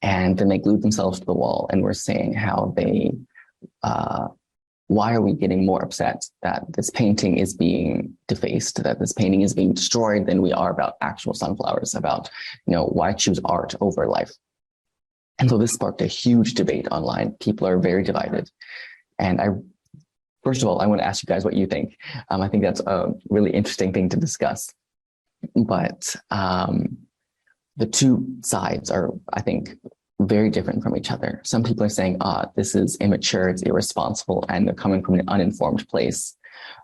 And then they glued themselves to the wall and were saying how they, why are we getting more upset that this painting is being defaced, that this painting is being destroyed than we are about actual sunflowers, about, why choose art over life? And so this sparked a huge debate online. People are very divided. And first of all, I want to ask you guys what you think. I think that's a really interesting thing to discuss. But the two sides are, I think, very different from each other. Some people are saying, this is immature, it's irresponsible, and they're coming from an uninformed place,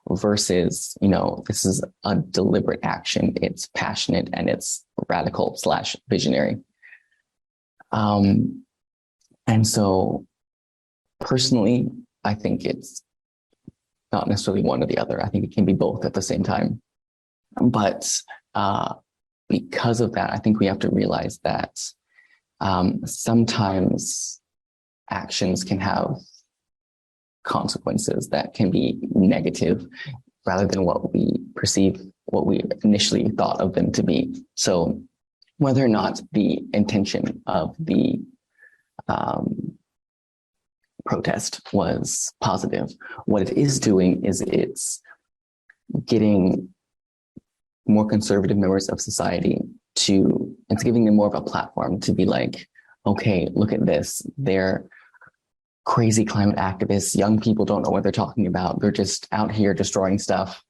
versus, this is a deliberate action, it's passionate, and it's radical / visionary. And so personally, I think it's not necessarily one or the other. I think it can be both at the same time. But because of that, I think we have to realize that sometimes actions can have consequences that can be negative rather than what we perceive, what we initially thought of them to be. So whether or not the intention of the protest was positive, what it is doing is it's getting more conservative members of society it's giving them more of a platform to be like, okay, look at this. They're crazy climate activists. Young people don't know what they're talking about. They're just out here destroying stuff.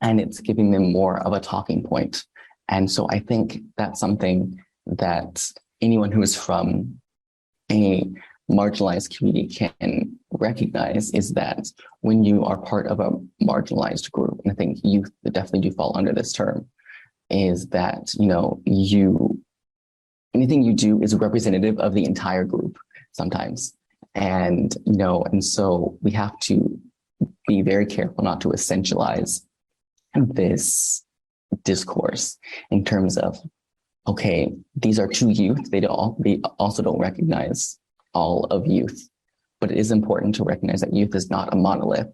And it's giving them more of a talking point. And so I think that's something that anyone who is from a marginalized community can recognize, is that when you are part of a marginalized group, and I think youth definitely do fall under this term, is that, anything you do is representative of the entire group sometimes. And, and so we have to be very careful not to essentialize this discourse in terms of, okay, these are 2 youth. They also don't recognize all of youth, but it is important to recognize that youth is not a monolith,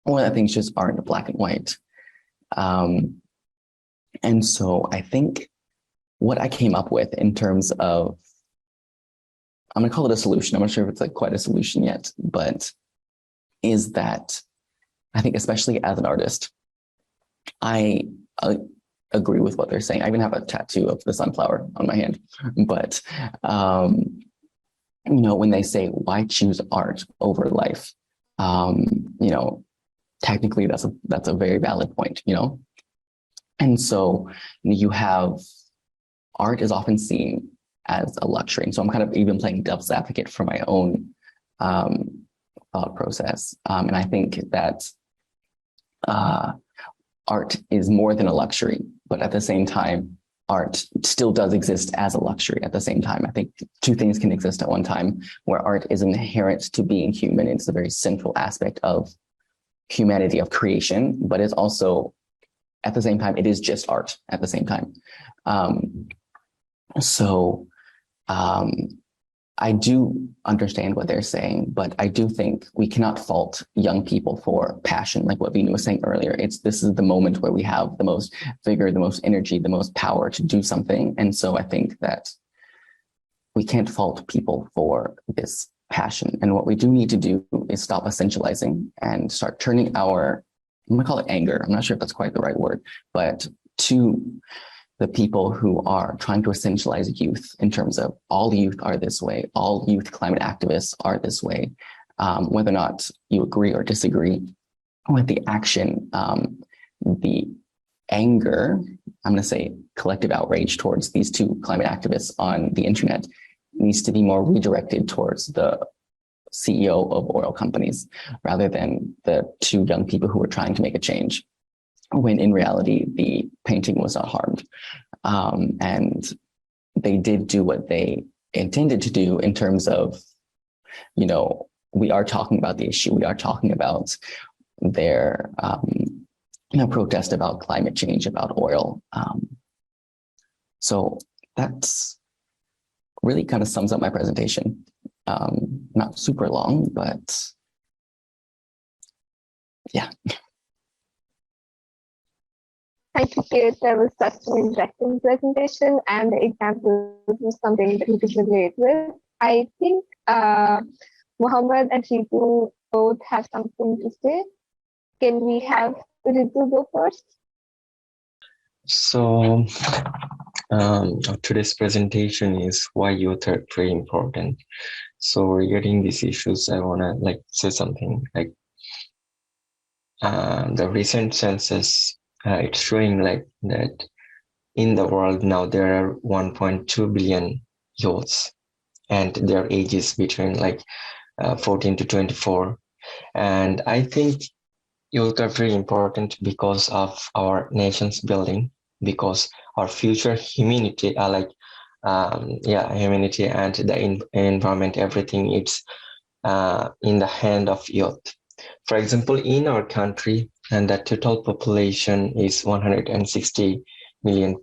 or that things just aren't black and white. And so I think what I came up with in terms of, I'm going to call it a solution. I'm not sure if it's quite a solution yet, but is that I think, especially as an artist, I agree with what they're saying. I even have a tattoo of the sunflower on my hand, but, when they say, why choose art over life? Technically that's a very valid point, And so you have, art is often seen as a luxury. And so I'm kind of even playing devil's advocate for my own thought process. And I think that art is more than a luxury, but at the same time, art still does exist as a luxury at the same time. I think 2 things can exist at one time, where art is inherent to being human. It's a very central aspect of humanity, of creation, but it's also, at the same time, it is just art at the same time. I do understand what they're saying, but I do think we cannot fault young people for passion, like what Venu was saying earlier. This is the moment where we have the most vigor, the most energy, the most power to do something. And so I think that we can't fault people for this passion. And what we do need to do is stop essentializing and start turning I'm going to call it anger. I'm not sure if that's quite the right word, but to the people who are trying to essentialize youth in terms of all youth are this way, all youth climate activists are this way, whether or not you agree or disagree with the action, the anger, I'm going to say collective outrage towards these 2 climate activists on the internet needs to be more redirected towards the CEO of oil companies rather than the 2 young people who were trying to make a change, when in reality, the painting was not harmed. And they did do what they intended to do in terms of, we are talking about the issue. We are talking about their, protest about climate change, about oil. So that's really kind of sums up my presentation. Not super long, but yeah. Thank you, Kate. That was such an interesting presentation, and the example was something that we could relate with. I think Mohammed and Ritu both have something to say. Can we have Ritu go first? So today's presentation is why youth are very important. So regarding these issues, I wanna say something like the recent census. It's showing that in the world now there are 1.2 billion youths, and their ages between 14 to 24. And I think youth are very important because of our nation's building, because our future humanity are humanity and the environment, everything, it's in the hand of youth. For example, in our country, and the total population is 160 million,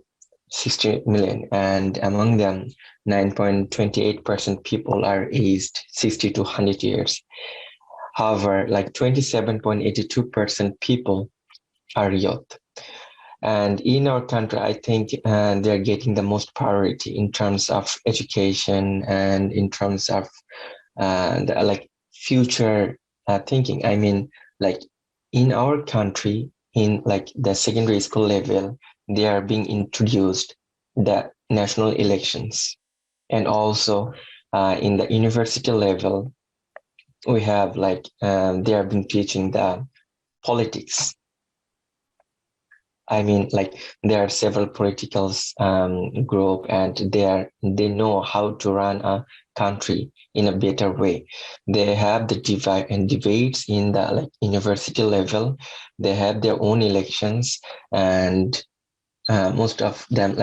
and among them 9.28% people are aged 60 to 100 years. However, 27.82% people are youth. And in our country, I think they're getting the most priority in terms of education and in terms of future thinking. I mean, in our country, in the secondary school level, they are being introduced the national elections, and also in the university level, we have they are being teaching the politics. I mean, there are several political group, and they know how to run a country in a better way. They have the divide and debates in the university level. They have their own elections, and most of them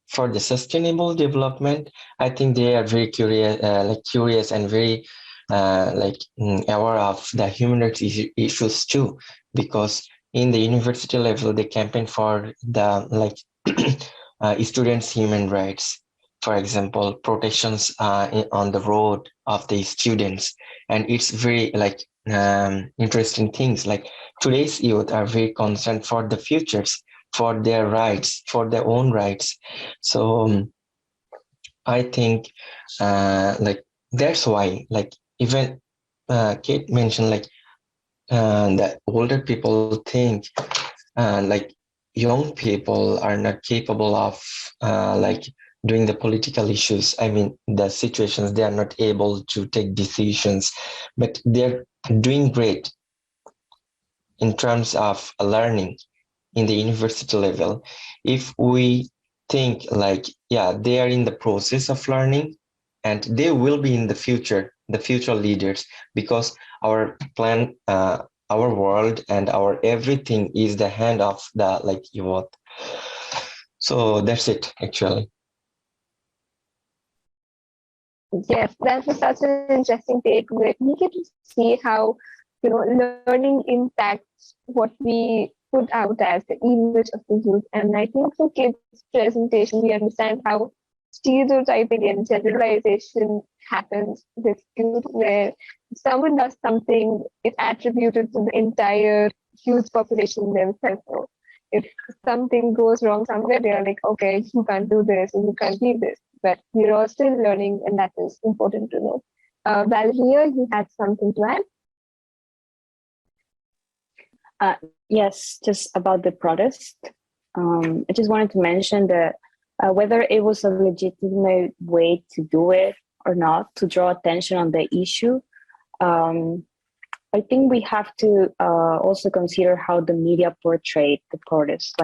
for the sustainable development. I think they are very curious and very aware of the human rights issues too, because in the university level, they campaign for the students' human rights. For example, protections on the road of the students, and it's very interesting things. Today's youth are very concerned for the futures, for their rights, for their own rights. So I think that's why even Kate mentioned that older people think young people are not capable of doing the political issues. I mean, the situations, they are not able to take decisions, but they're doing great in terms of learning in the university level. If we think they are in the process of learning, and they will be in the future leaders, because our plan, our world, and our everything is the hand of the youth. So that's it, actually. Yes, that was such an interesting takeaway. We get to see how learning impacts what we put out as the image of the youth. And I think through Kit's presentation, we understand how stereotyping and generalization happens with youth, where if someone does something, it's attributed to the entire youth population themselves. So if something goes wrong somewhere, they're like, okay, you can't do this and you can't do this. But we're all still learning, and that is important to know. Valeria, you had something to add? Yes, just about the protest. I just wanted to mention that whether it was a legitimate way to do it or not, to draw attention on the issue, I think we have to also consider how the media portrayed the protest,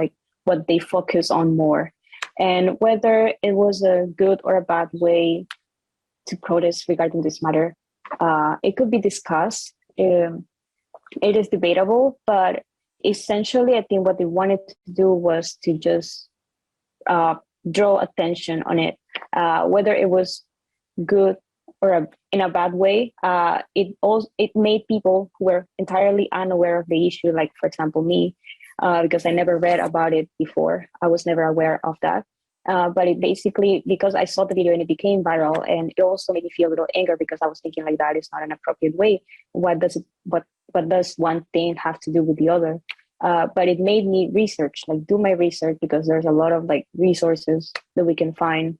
what they focus on more, and whether it was a good or a bad way to protest regarding this matter. It could be discussed. It is debatable, but essentially, I think what they wanted to do was to just draw attention on it. Whether it was good or in a bad way, it made people who were entirely unaware of the issue, like, for example, me, because I never read about it before. I was never aware of that. But it basically, because I saw the video and it became viral, and it also made me feel a little anger, because I was thinking that is not an appropriate way. What does one thing have to do with the other? But it made me research, like do my research, because there's a lot of like resources that we can find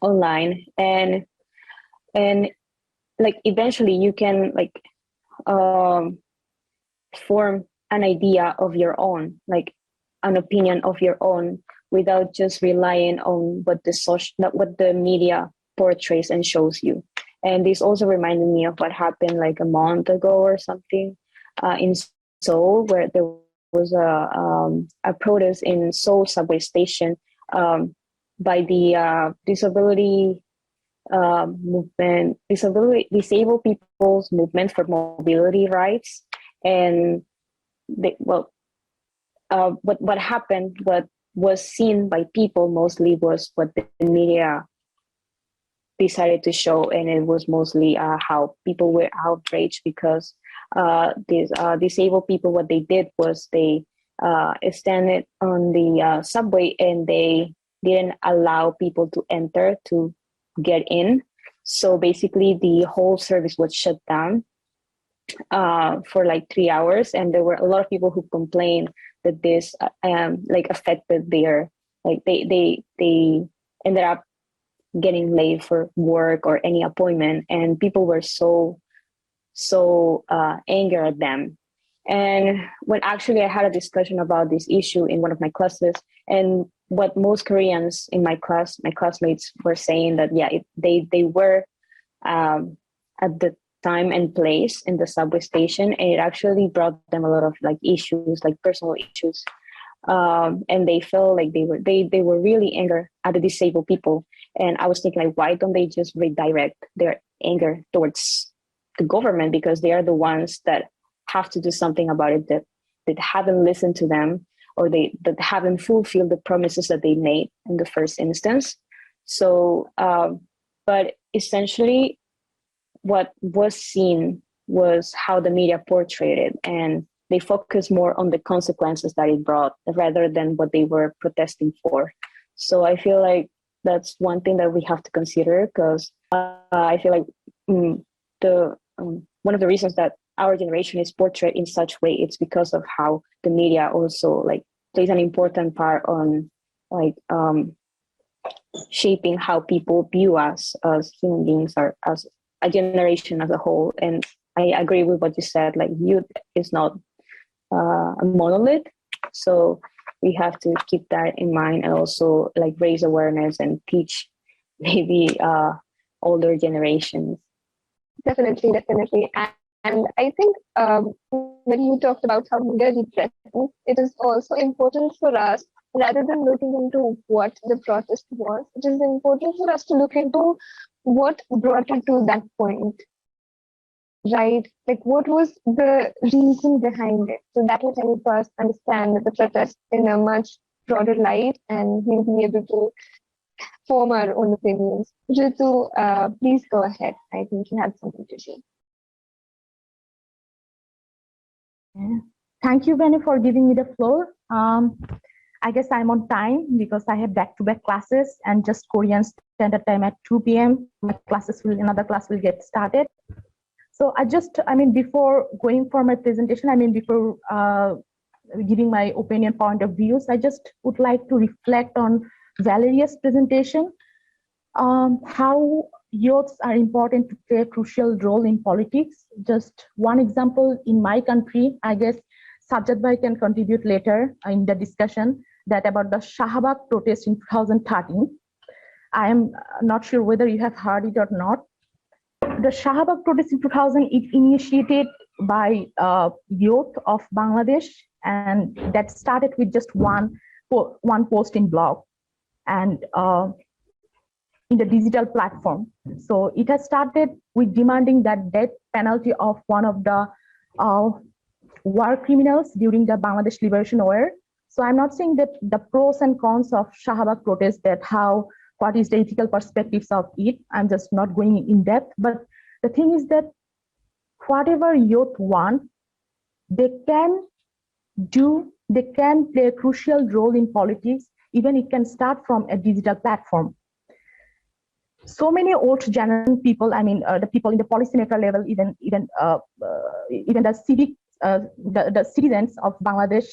online, and like eventually you can like form an idea of your own, like an opinion of your own, without just relying on what the media portrays and shows you. And this also reminded me of what happened like a month ago or something in Seoul, where there was a protest in Seoul subway station by the disability movement, disabled people's movement for mobility rights. And what happened, what was seen by people mostly was what the media decided to show, and it was mostly how people were outraged because these disabled people, what they did was they standed on the subway and they didn't allow people to enter to get in. So basically the whole service was shut down for like 3 hours, and there were a lot of people who complained that this like affected their, like they ended up getting late for work or any appointment, and people were so angry at them. And when actually I had a discussion about this issue in one of my classes, and what most Koreans in my classmates were saying that they were at the time and place in the subway station, and it actually brought them a lot of like issues, like personal issues, and they felt like they were really angry at the disabled people. And I was thinking, like, why don't they just redirect their anger towards the government, because they are the ones that have to do something about it, that haven't listened to them, or that haven't fulfilled the promises that they made in the first instance. So, but essentially, what was seen was how the media portrayed it, and they focused more on the consequences that it brought rather than what they were protesting for. So I feel like that's one thing that we have to consider, because I feel like one of the reasons that our generation is portrayed in such way, it's because of how the media also like plays an important part on like shaping how people view us as human beings, or as a generation as a whole. And I agree with what you said, like youth is not a monolith. So we have to keep that in mind, and also like raise awareness and teach maybe older generations. Definitely. And I think when you talked about how media represents, it is also important for us, rather than looking into what the protest was, it is important for us to look into what brought it to that point, right? Like, what was the reason behind it? So that will help us understand the protest in a much broader light, and we'll be able to form our own opinions. Ritu, please go ahead. I think you had something to say. Yeah. Thank you, Venu, for giving me the floor. I guess I'm on time because I have back-to-back classes, and just Korean standard time at 2 p.m. Another class will get started. So before going for my presentation, before giving my opinion, point of views, I just would like to reflect on Valeria's presentation, how youths are important to play a crucial role in politics. Just one example in my country, I guess Sazzad bhai can contribute later in the discussion, that about the Shahabag protest in 2013. I am not sure whether you have heard it or not. The Shahabag protest in 2000, it initiated by youth of Bangladesh, and that started with just one post in blog and in the digital platform. So it has started with demanding that death penalty of one of the war criminals during the Bangladesh Liberation War. So I'm not saying that the pros and cons of Shahabag protest, what is the ethical perspectives of it. I'm just not going in depth. But the thing is that whatever youth want, they can play a crucial role in politics. Even it can start from a digital platform. So many old generation people, the people in the policymaker level, even the the citizens of Bangladesh,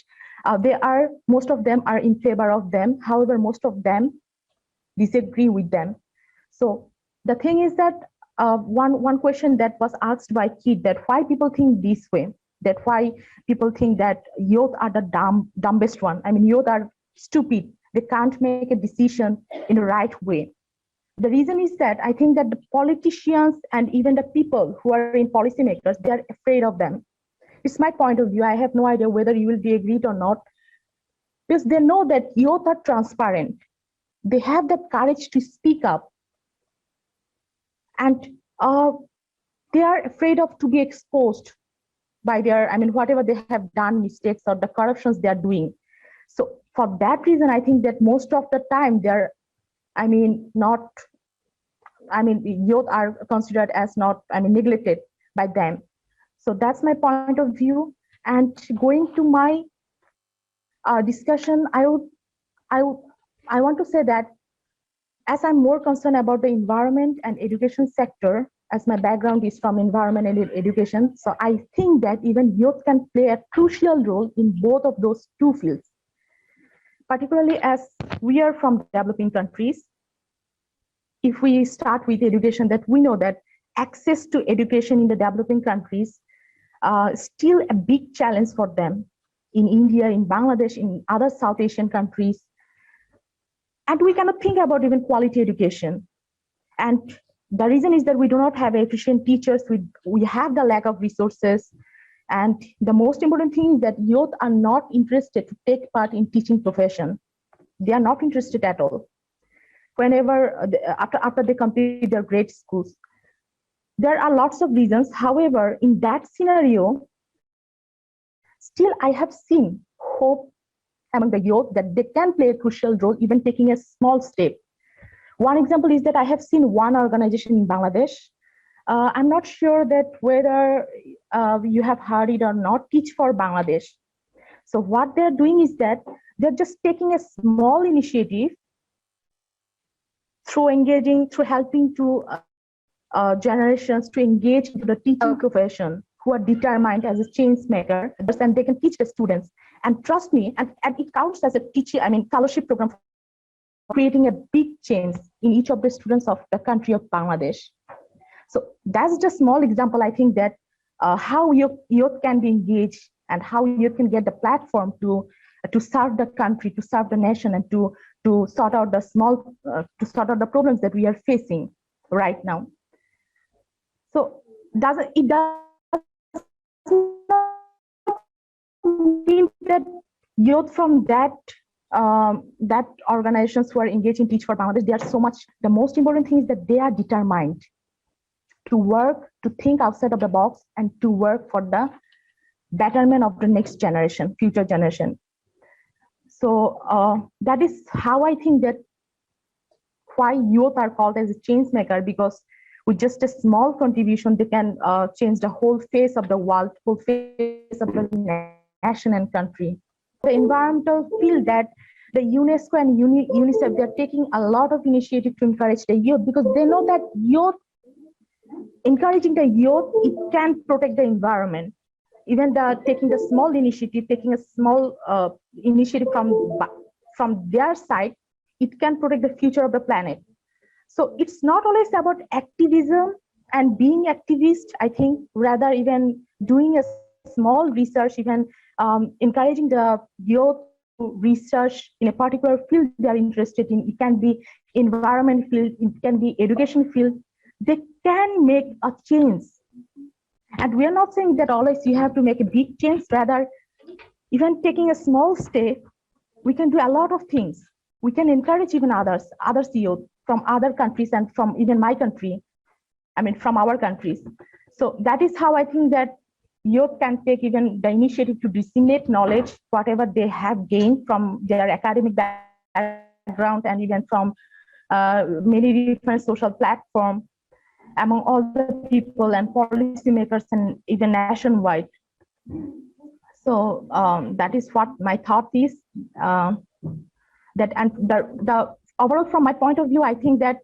most of them are in favor of them. However, most of them disagree with them. So the thing is that one question that was asked by Kid, that why people think this way, that why people think that youth are the dumbest one. I mean, youth are stupid. They can't make a decision in the right way. The reason is that I think that the politicians and even the people who are in policymakers, they are afraid of them. It's my point of view. I have no idea whether you will be agreed or not, because they know that youth are transparent. They have that courage to speak up, and they are afraid of to be exposed by their, I mean, whatever they have done mistakes or the corruptions they are doing. So for that reason, I think that most of the time they're, I mean, not, I mean, youth are considered as not, I mean, neglected by them. So that's my point of view. And going to my discussion, I want to say that as I'm more concerned about the environment and education sector, as my background is from environment and education, so I think that even youth can play a crucial role in both of those two fields. Particularly as we are from developing countries, if we start with education, that we know that access to education in the developing countries still a big challenge for them in India, in Bangladesh, in other South Asian countries. And we cannot think about even quality education. And the reason is that we do not have efficient teachers. We have the lack of resources. And the most important thing is that youth are not interested to take part in teaching profession. They are not interested at all. Whenever, after they complete their grade schools, there are lots of reasons. However, in that scenario, still I have seen hope among the youth that they can play a crucial role, even taking a small step. One example is that I have seen one organization in Bangladesh. I'm not sure that whether you have heard it or not, Teach for Bangladesh. So what they're doing is that they're just taking a small initiative through helping to generations to engage into the teaching profession, who are determined as a change maker, and they can teach the students. And trust me, and it counts as a fellowship program for creating a big change in each of the students of the country of Bangladesh. So that's just a small example, I think, that how youth can be engaged and how youth can get the platform to serve the country, to serve the nation, and to sort out the problems that we are facing right now. So it does mean that youth from that organizations who are engaged in Teach for Bangladesh, they are so much. The most important thing is that they are determined to work, to think outside of the box, and to work for the betterment of the next generation, future generation. So that is how I think that why youth are called as a change maker, because with just a small contribution, they can change the whole face of the world, whole face of the nation and country. The environmental field, that the UNESCO and UNICEF, they're taking a lot of initiative to encourage the youth, because they know that encouraging the youth, it can protect the environment. Even taking the small initiative, taking a small initiative from their side, it can protect the future of the planet. So it's not always about activism and being activist, I think, rather even doing a small research, even encouraging the youth to research in a particular field they are interested in. It can be environment field, it can be education field. They can make a change. And we are not saying that always you have to make a big change, rather even taking a small step, we can do a lot of things. We can encourage even others youth from other countries and from even my country, from our countries. So that is how I think that youth can take even the initiative to disseminate knowledge, whatever they have gained from their academic background and even from many different social platforms among all the people and policymakers and even nationwide. So that is what my thought is. The overall, from my point of view, I think that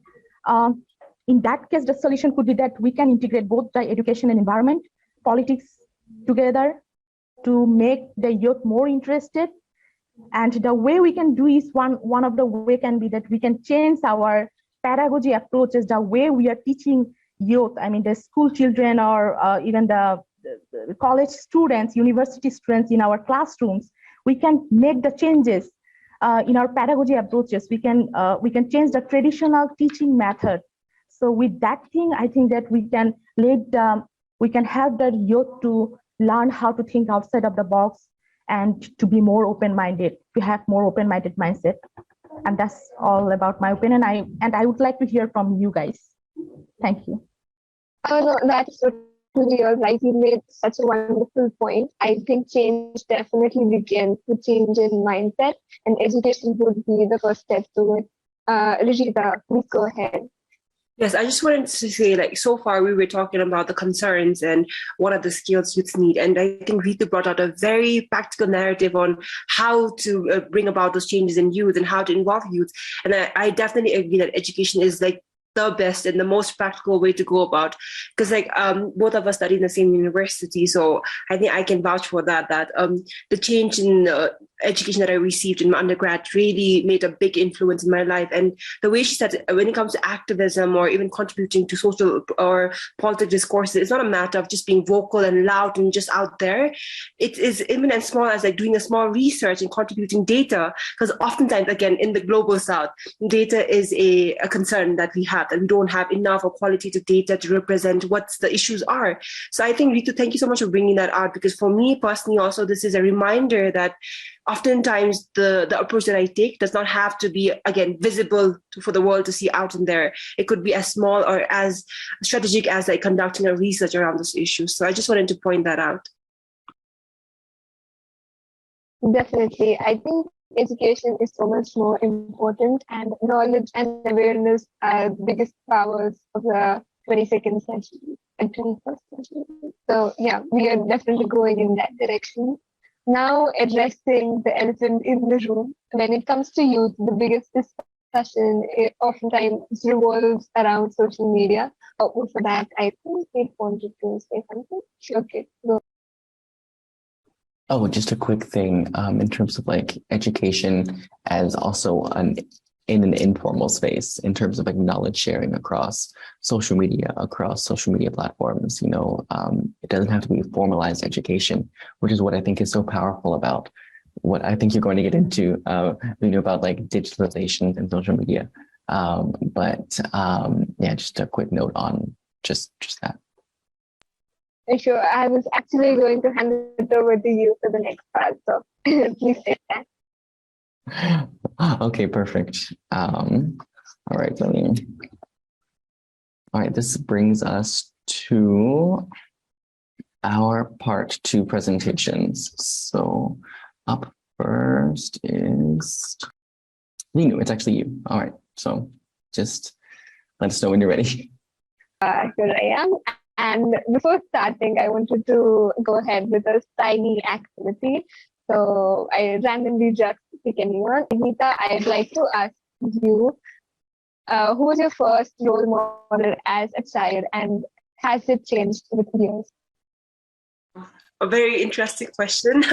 in that case, the solution could be that we can integrate both the education and environment, politics together, to make the youth more interested. And the way we can do is one of the way can be that we can change our pedagogy approaches, the way we are teaching youth. I mean, the school children or even the college students, university students in our classrooms. We can make the changes in our pedagogy approaches. We can change the traditional teaching method. So with that thing, I think that we can help the youth to learn how to think outside of the box and to be more open-minded, to have more open-minded mindset. And that's all about my opinion. I would like to hear from you guys. Thank you. Oh, no, that's totally all right. You made such a wonderful point. I think change definitely begins with change in mindset, and education would be the first step to it. Regita, please go ahead. Yes, I just wanted to say, like, so far we were talking about the concerns and what are the skills youths need. And I think Ritu brought out a very practical narrative on how to bring about those changes in youth and how to involve youth. And I definitely agree that education is like the best and the most practical way to go about, because like both of us studied in the same university, so I think I can vouch for that the change in education that I received in my undergrad really made a big influence in my life. And the way she said, when it comes to activism or even contributing to social or political discourses, it's not a matter of just being vocal and loud and just out there. It is even as small as like doing a small research and contributing data, because oftentimes, again, in the global south, data is a concern that we have, that we don't have enough or qualitative data to represent what the issues are. So I think, Ritu, thank you so much for bringing that out, because for me personally also, this is a reminder that oftentimes the approach that I take does not have to be, again, visible for the world to see out in there. It could be as small or as strategic as like conducting a research around this issue. So I just wanted to point that out. Definitely. I think education is so much more important, and knowledge and awareness are the biggest powers of the 22nd century and 21st century. So yeah, we are definitely going in that direction. Now, addressing the elephant in the room, when it comes to youth, the biggest discussion oftentimes revolves around social media. For that, I think they wanted to say something. Okay, go. Oh, just a quick thing in terms of like education as also in an informal space in terms of like knowledge sharing across social media platforms. You know, it doesn't have to be formalized education, which is what I think is so powerful about what I think you're going to get into, you know, about like digitalization and social media. Yeah, just a quick note on just that. Sure, I was actually going to hand it over to you for the next part, so please say that. Okay, perfect. All right, this brings us to our part 2 presentations. So up first is Venu. It's actually you. All right, so just let us know when you're ready. Here I am. And before starting, I wanted to go ahead with a tiny activity. So I randomly just pick anyone. Regita, I'd like to ask you, who was your first role model as a child, and has it changed with years? A very interesting question.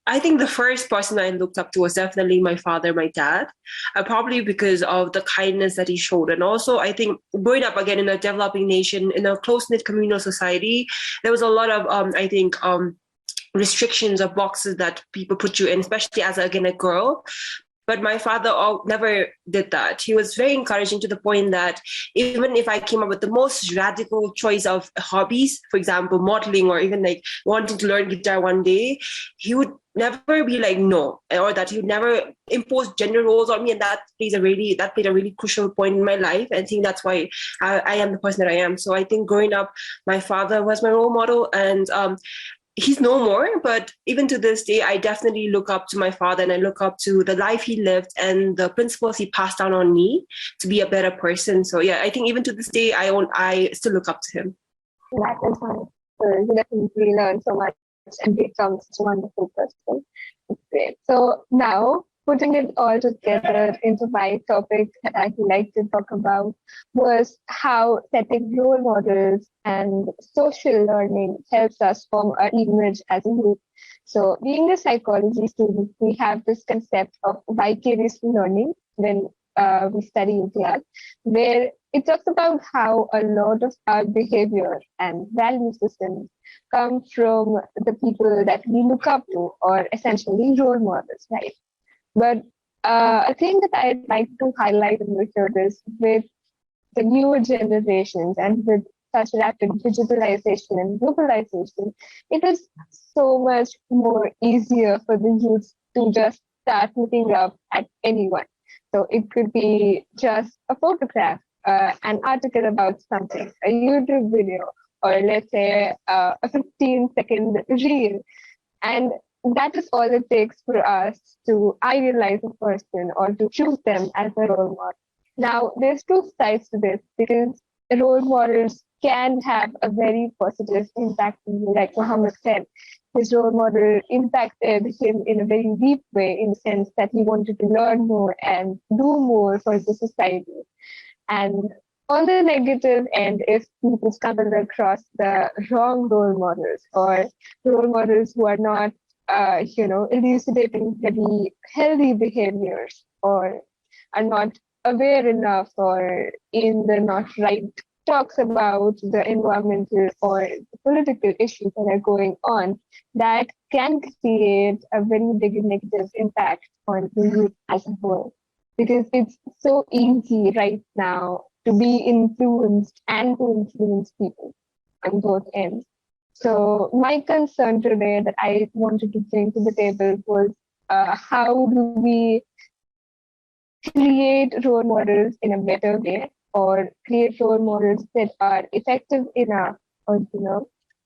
I think the first person I looked up to was definitely my father, my dad, probably because of the kindness that he showed. And also, I think growing up again in a developing nation, in a close-knit communal society, there was a lot of, restrictions or boxes that people put you in, especially as, again, a girl. But my father never did that. He was very encouraging to the point that even if I came up with the most radical choice of hobbies, for example, modeling or even like wanting to learn guitar one day, he would never be like, no, or that he would never impose gender roles on me. And that played a really crucial point in my life. And I think that's why I am the person that I am. So I think growing up, my father was my role model, and he's no more, but even to this day, I definitely look up to my father, and I look up to the life he lived and the principles he passed down on me to be a better person. So yeah, I think even to this day, I still look up to him. That is wonderful. You definitely learn so much and become such a wonderful person. It's great. So now, putting it all together into my topic that I'd like to talk about was how setting role models and social learning helps us form our image as a youth. So being a psychology student, we have this concept of vicarious learning when we study in class, where it talks about how a lot of our behavior and value systems come from the people that we look up to, or essentially role models, right? But a thing that I'd like to highlight over here is with the newer generations and with such rapid digitalization and globalization, it is so much more easier for the youth to just start looking up at anyone. So it could be just a photograph, an article about something, a YouTube video, or let's say a 15-second reel. And that is all it takes for us to idealize a person or to choose them as a role model. Now, there's two sides to this because role models can have a very positive impact on you. Like Muhammad said, his role model impacted him in a very deep way in the sense that he wanted to learn more and do more for the society. And on the negative end, if people stumble across the wrong role models or role models who are not, elucidating very healthy behaviors or are not aware enough or in the not right talks about the environmental or the political issues that are going on, that can create a very big negative impact on the youth as a whole. Because it's so easy right now to be influenced and to influence people on both ends. So my concern today that I wanted to bring to the table was how do we create role models in a better way or create role models that are effective enough or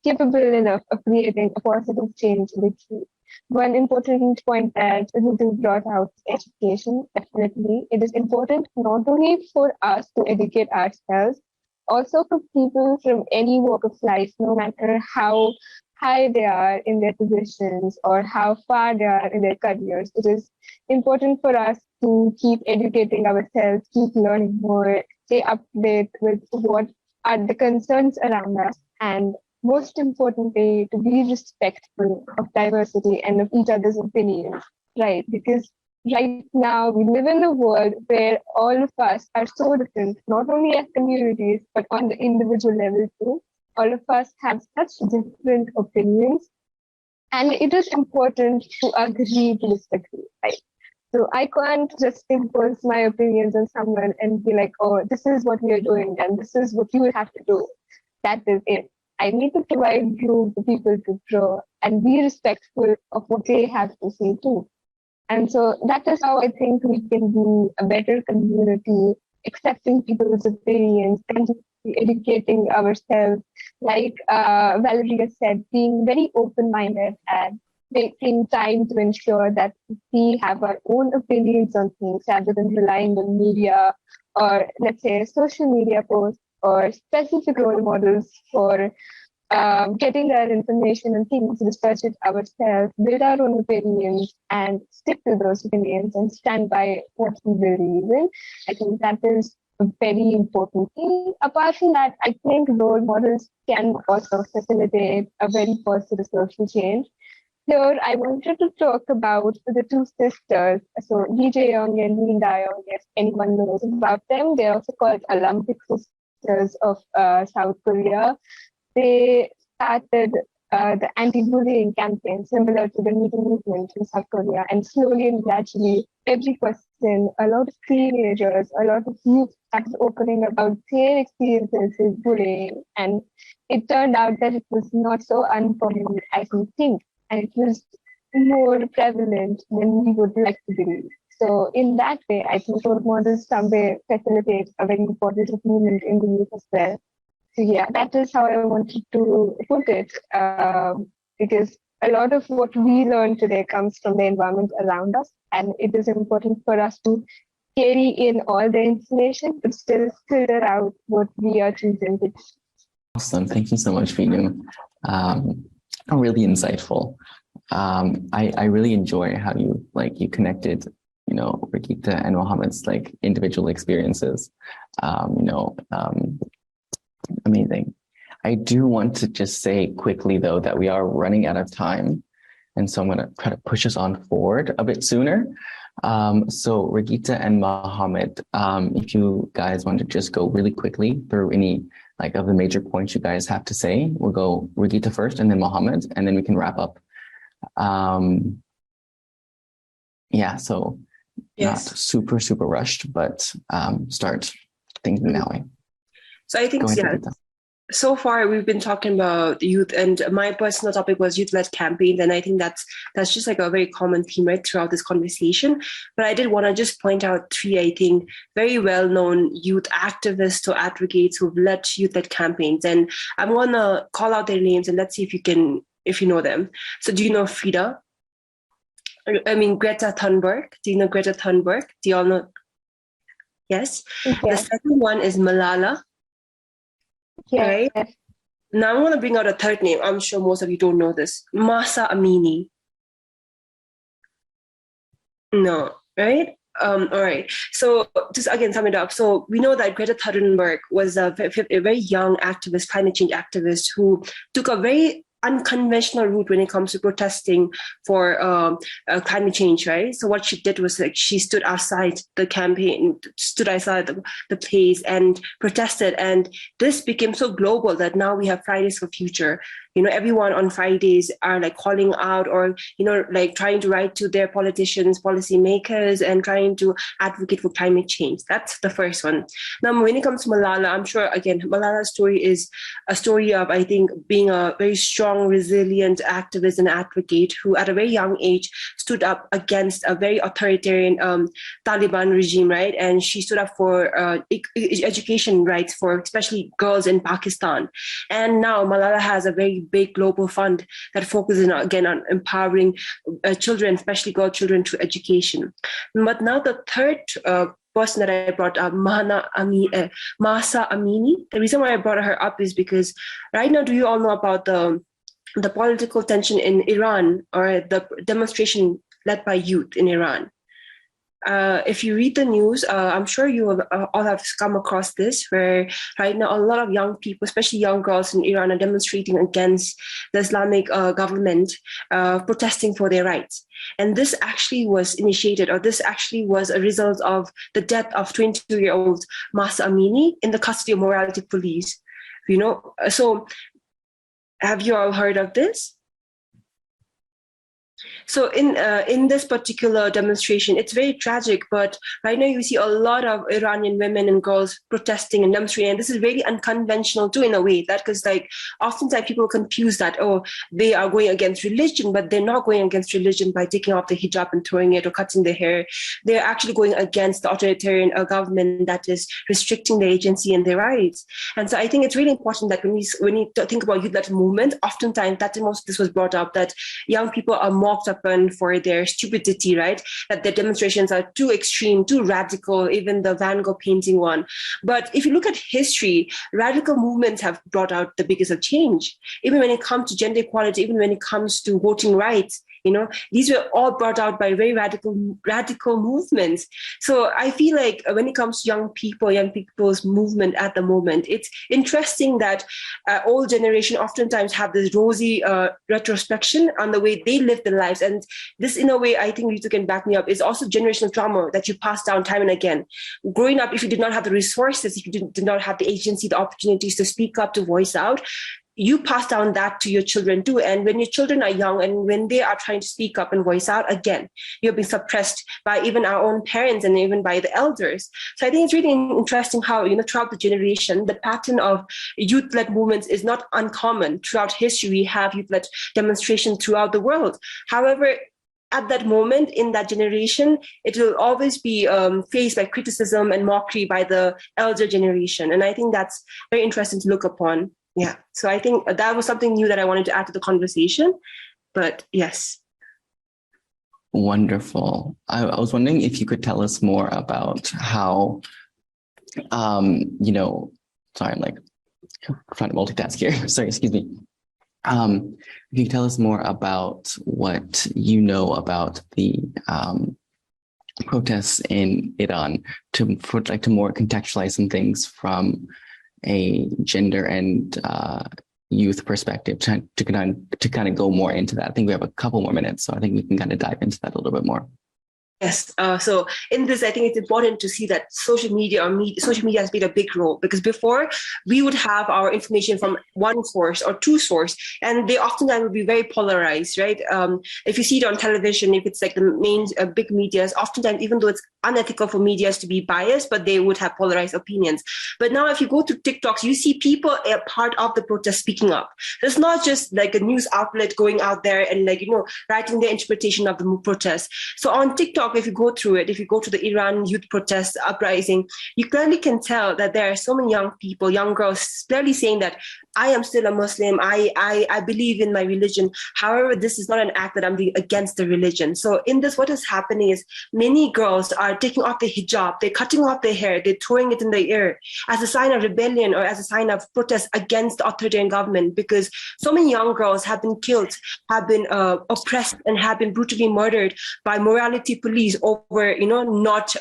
capable enough of creating a positive change in the youth. One important point that Ritu brought out is education. Definitely, it is important not only for us to educate ourselves, also for people from any walk of life, no matter how high they are in their positions or how far they are in their careers. It is important for us to keep educating ourselves, keep learning more, stay up to date with what are the concerns around us, and most importantly, to be respectful of diversity and of each other's opinions, right? Because right now we live in a world where all of us are so different, not only as communities, but on the individual level too. All of us have such different opinions, and it is important to agree to disagree, right? So I can't just impose my opinions on someone and be like, oh, this is what we are doing and this is what you will have to do. That is it. I need to provide room for people to grow and be respectful of what they have to say too. And so that is how I think we can be a better community, accepting people's opinions and educating ourselves. Like Valeria said, being very open-minded and taking time to ensure that we have our own opinions on things rather than relying on media or, let's say, social media posts or specific role models for getting our information and things, research it ourselves, build our own opinions, and stick to those opinions and stand by what we believe in. I think that is a very important thing. Apart from that, I think role models can also facilitate a very positive social change. Here, I wanted to talk about the two sisters. So, Lee Jae-young and Lee Da-young, if anyone knows about them. They're also called Olympic sisters of South Korea. They started the anti-bullying campaign similar to the Me Too movement in South Korea, and slowly and gradually, every question, a lot of teenagers, a lot of youth started opening about their experiences with bullying, and it turned out that it was not so uncommon as we think, and it was more prevalent than we would like to believe. So in that way, I think role models somewhere facilitate a very positive movement in the youth as well. So yeah, that is how I wanted to put it, because a lot of what we learn today comes from the environment around us, and it is important for us to carry in all the information, but still filter out what we are choosing to do. Awesome. Thank you so much, Venu. Really insightful. I really enjoy how you connected, Regita and Mohammed's individual experiences. Amazing. I do want to just say quickly though that we are running out of time. And so I'm going to try to push us on forward a bit sooner. So Regita and Mohammed, if you guys want to just go really quickly through any like of the major points you guys have to say, we'll go Regita first and then Mohammed, and then we can wrap up. Yeah, so not super rushed, but start thinking that way. So I think, Go ahead, yeah, Regita. so far we've been talking about youth, and my personal topic was youth-led campaigns, and I think that's just like a very common theme right throughout this conversation. But I did want to just point out three, I think, very well-known youth activists or advocates who've led youth-led campaigns, and I'm gonna call out their names and let's see if you know them. So do you know Greta Thunberg? Do you know Greta Thunberg? Do you all know? Yes. Yes. The second one is Malala. Yes. Right. Now I want to bring out a third name. I'm sure most of you don't know this. Mahsa Amini. No, right? All right. So just again, sum it up. So we know that Greta Thunberg was a very young activist, climate change activist, who took a very unconventional route when it comes to protesting for climate change, right? So what she did was like she stood outside the campaign, stood outside the place and protested. And this became so global that now we have Fridays for Future. You know, everyone on Fridays are like calling out or, you know, like trying to write to their politicians, policymakers, and trying to advocate for climate change. That's the first one. Now, when it comes to Malala, I'm sure, again, Malala's story is a story of, I think, being a very strong, resilient activist and advocate who at a very young age stood up against a very authoritarian Taliban regime, right? And she stood up for education rights for especially girls in Pakistan. And now Malala has a very big global fund that focuses again on empowering children, especially girl children, through education. But now the third person that I brought up, Mahsa Amini. The reason why I brought her up is because right now, do you all know about the political tension in Iran or the demonstration led by youth in Iran? If you read the news, I'm sure you all have come across this, where right now a lot of young people, especially young girls in Iran, are demonstrating against the Islamic government, protesting for their rights. And this actually was initiated, or this actually was a result of the death of 22-year-old Mahsa Amini in the custody of morality police. You know, so have you all heard of this? So in this particular demonstration, it's very tragic, but right now you see a lot of Iranian women and girls protesting and demonstrating. And this is very unconventional too, in a way, that because like oftentimes people confuse that, oh, they are going against religion, but they're not going against religion by taking off the hijab and throwing it or cutting their hair. They're actually going against the authoritarian government that is restricting their agency and their rights. And so I think it's really important that when we think about youth-led movement, oftentimes this was brought up, that young people are mocked upon for their stupidity, right? That their demonstrations are too extreme, too radical, even the Van Gogh painting one. But if you look at history, radical movements have brought out the biggest of change. Even when it comes to gender equality, even when it comes to voting rights, you know, these were all brought out by very radical movements. So I feel like when it comes to young people's movement at the moment, it's interesting that old generation oftentimes have this rosy retrospection on the way they live their lives. And this, in a way, I think Ritu can back me up, is also generational trauma that you pass down time and again. Growing up, if you did not have the resources, if you did not have the agency, the opportunities to speak up, to voice out, you pass down that to your children too. And when your children are young and when they are trying to speak up and voice out, again, you're being suppressed by even our own parents and even by the elders. So I think it's really interesting how, you know, throughout the generation, the pattern of youth-led movements is not uncommon. Throughout history, we have youth-led demonstrations throughout the world. However, at that moment, in that generation, it will always be faced by criticism and mockery by the elder generation. And I think that's very interesting to look upon. Yeah, so I think that was something new that I wanted to add to the conversation, but yes. Wonderful. I was wondering if you could tell us more about how, you know, sorry, I'm like trying to multitask here. Sorry, excuse me. If you could tell us more about what you know about the protests in Iran to more contextualize some things from a gender and youth perspective to kind of go more into that. I think we have a couple more minutes, so I think we can kind of dive into that a little bit more. Yes. So in this, I think it's important to see that social media has played a big role, because before we would have our information from one source or two sources, and they oftentimes would be very polarized, right? If you see it on television, if it's like the main big medias, oftentimes, even though it's unethical for medias to be biased, but they would have polarized opinions. But now if you go to TikToks, you see people a part of the protest speaking up. It's not just like a news outlet going out there and like, writing their interpretation of the protest. So on TikTok, if you go through it, if you go to the Iran youth protest uprising, you clearly can tell that there are so many young people, young girls, clearly saying that I am still a Muslim. I believe in my religion. However, this is not an act that I'm doing against the religion. So in this, what is happening is many girls are taking off the hijab, they're cutting off their hair, they're throwing it in the air as a sign of rebellion or as a sign of protest against the authoritarian government, because so many young girls have been killed, have been oppressed, and have been brutally murdered by morality police over, not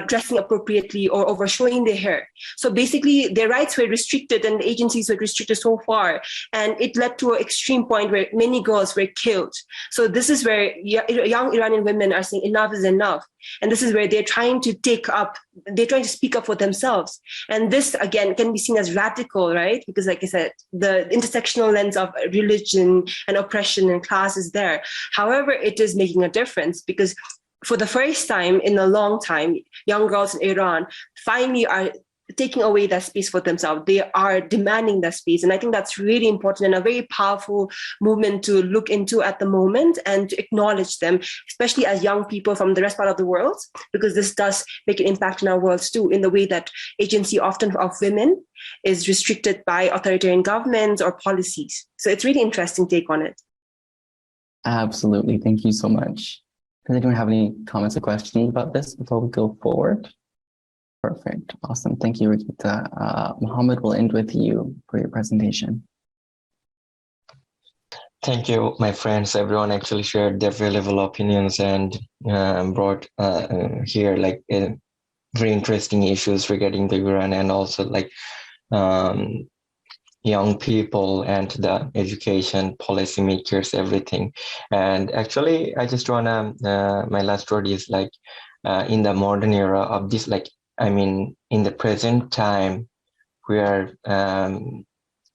dressing appropriately or over showing their hair. So basically, their rights were restricted and the agencies were restricted so far, and it led to an extreme point where many girls were killed. So this is where young Iranian women are saying enough is enough. And this is where they're trying to speak up for themselves. And this, again, can be seen as radical, right? Because like I said, the intersectional lens of religion and oppression and class is there. However, it is making a difference, because for the first time in a long time, young girls in Iran finally are taking away that space for themselves. They are demanding that space. And I think that's really important and a very powerful movement to look into at the moment and to acknowledge them, especially as young people from the rest part of the world, because this does make an impact in our worlds too, in the way that agency often of women is restricted by authoritarian governments or policies. So it's really interesting take on it. Absolutely. Thank you so much. Does anyone have any comments or questions about this before we go forward? Perfect. Awesome. Thank you, Regita. Mohammed, will end with you for your presentation. Thank you, my friends. Everyone actually shared their valuable opinions and brought here like very interesting issues regarding the Iran and also like young people and the education policymakers, everything. And actually, I just wanna, my last word is like in the modern era of this, like, I mean, in the present time, we are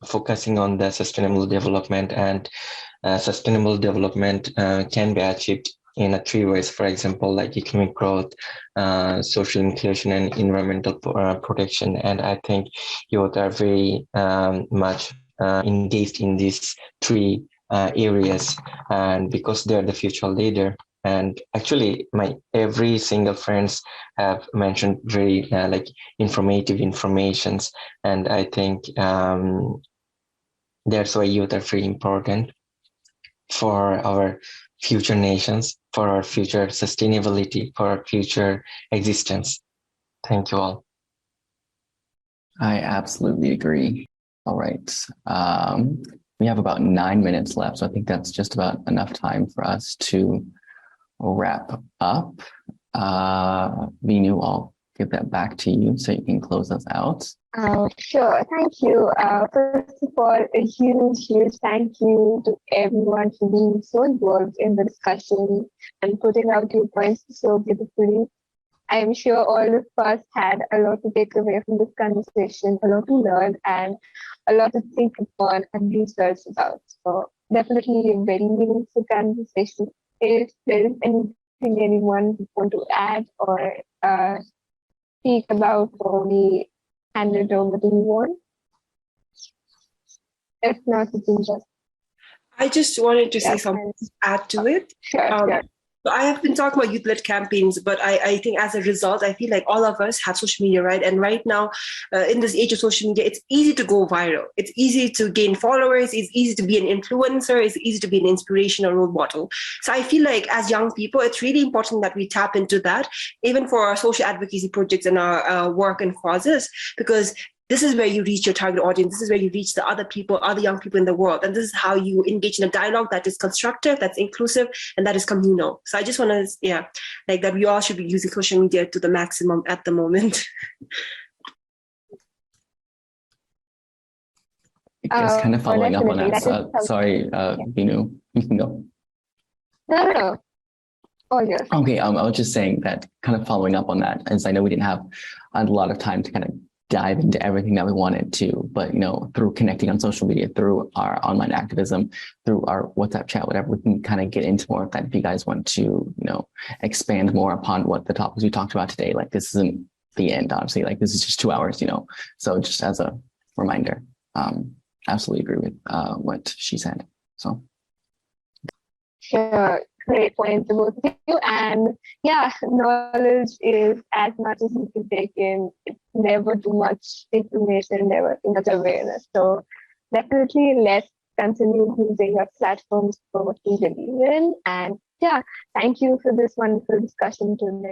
focusing on the sustainable development, and sustainable development can be achieved in three ways. For example, like economic growth, social inclusion, and environmental protection. And I think youth are very much engaged in these three areas, and because they're the future leader. And actually, my every single friends have mentioned very like informative informations, and I think that's why youth are very important for our future nations, for our future sustainability, for our future existence. Thank you all. I absolutely agree. All right. We have about 9 minutes left, so I think that's just about enough time for us to wrap up. Venu, I'll give that back to you so you can close us out. Sure, thank you. First of all, a huge thank you to everyone for being so involved in the discussion and putting out your points so beautifully. I'm sure all of us had a lot to take away from this conversation, a lot to learn, and a lot to think upon and research about. So definitely a very meaningful conversation. If there is anything anyone want to add or speak about, or we hand it over to you all. If not, we can just. I just wanted to say something to add to it. Sure. So I have been talking about youth-led campaigns, but I think as a result, I feel like all of us have social media, right? And right now, in this age of social media, it's easy to go viral. It's easy to gain followers. It's easy to be an influencer. It's easy to be an inspirational role model. So I feel like as young people, it's really important that we tap into that, even for our social advocacy projects and our work and causes, because this is where you reach your target audience. This is where you reach the other people, other young people in the world. And this is how you engage in a dialogue that is constructive, that's inclusive, and that is communal. So I just want to, like that we all should be using social media to the maximum at the moment. Just kind of following up on definitely. that. That is Sorry, yeah. Venu, you can go. No. All yours. Okay, I was just saying that kind of following up on that, as I know we didn't have a lot of time to kind of dive into everything that we wanted to, but through connecting on social media, through our online activism, through our WhatsApp chat, whatever, we can kind of get into more of that if you guys want to, expand more upon what the topics we talked about today. Like this isn't the end, honestly. Like this is just 2 hours, So just as a reminder, absolutely agree with what she said. So. Sure. Great point to both of you. And yeah, knowledge is as much as you can take in. It's never too much information, never too much awareness. So definitely let's continue using our platforms for what we believe in. And yeah, thank you for this wonderful discussion today.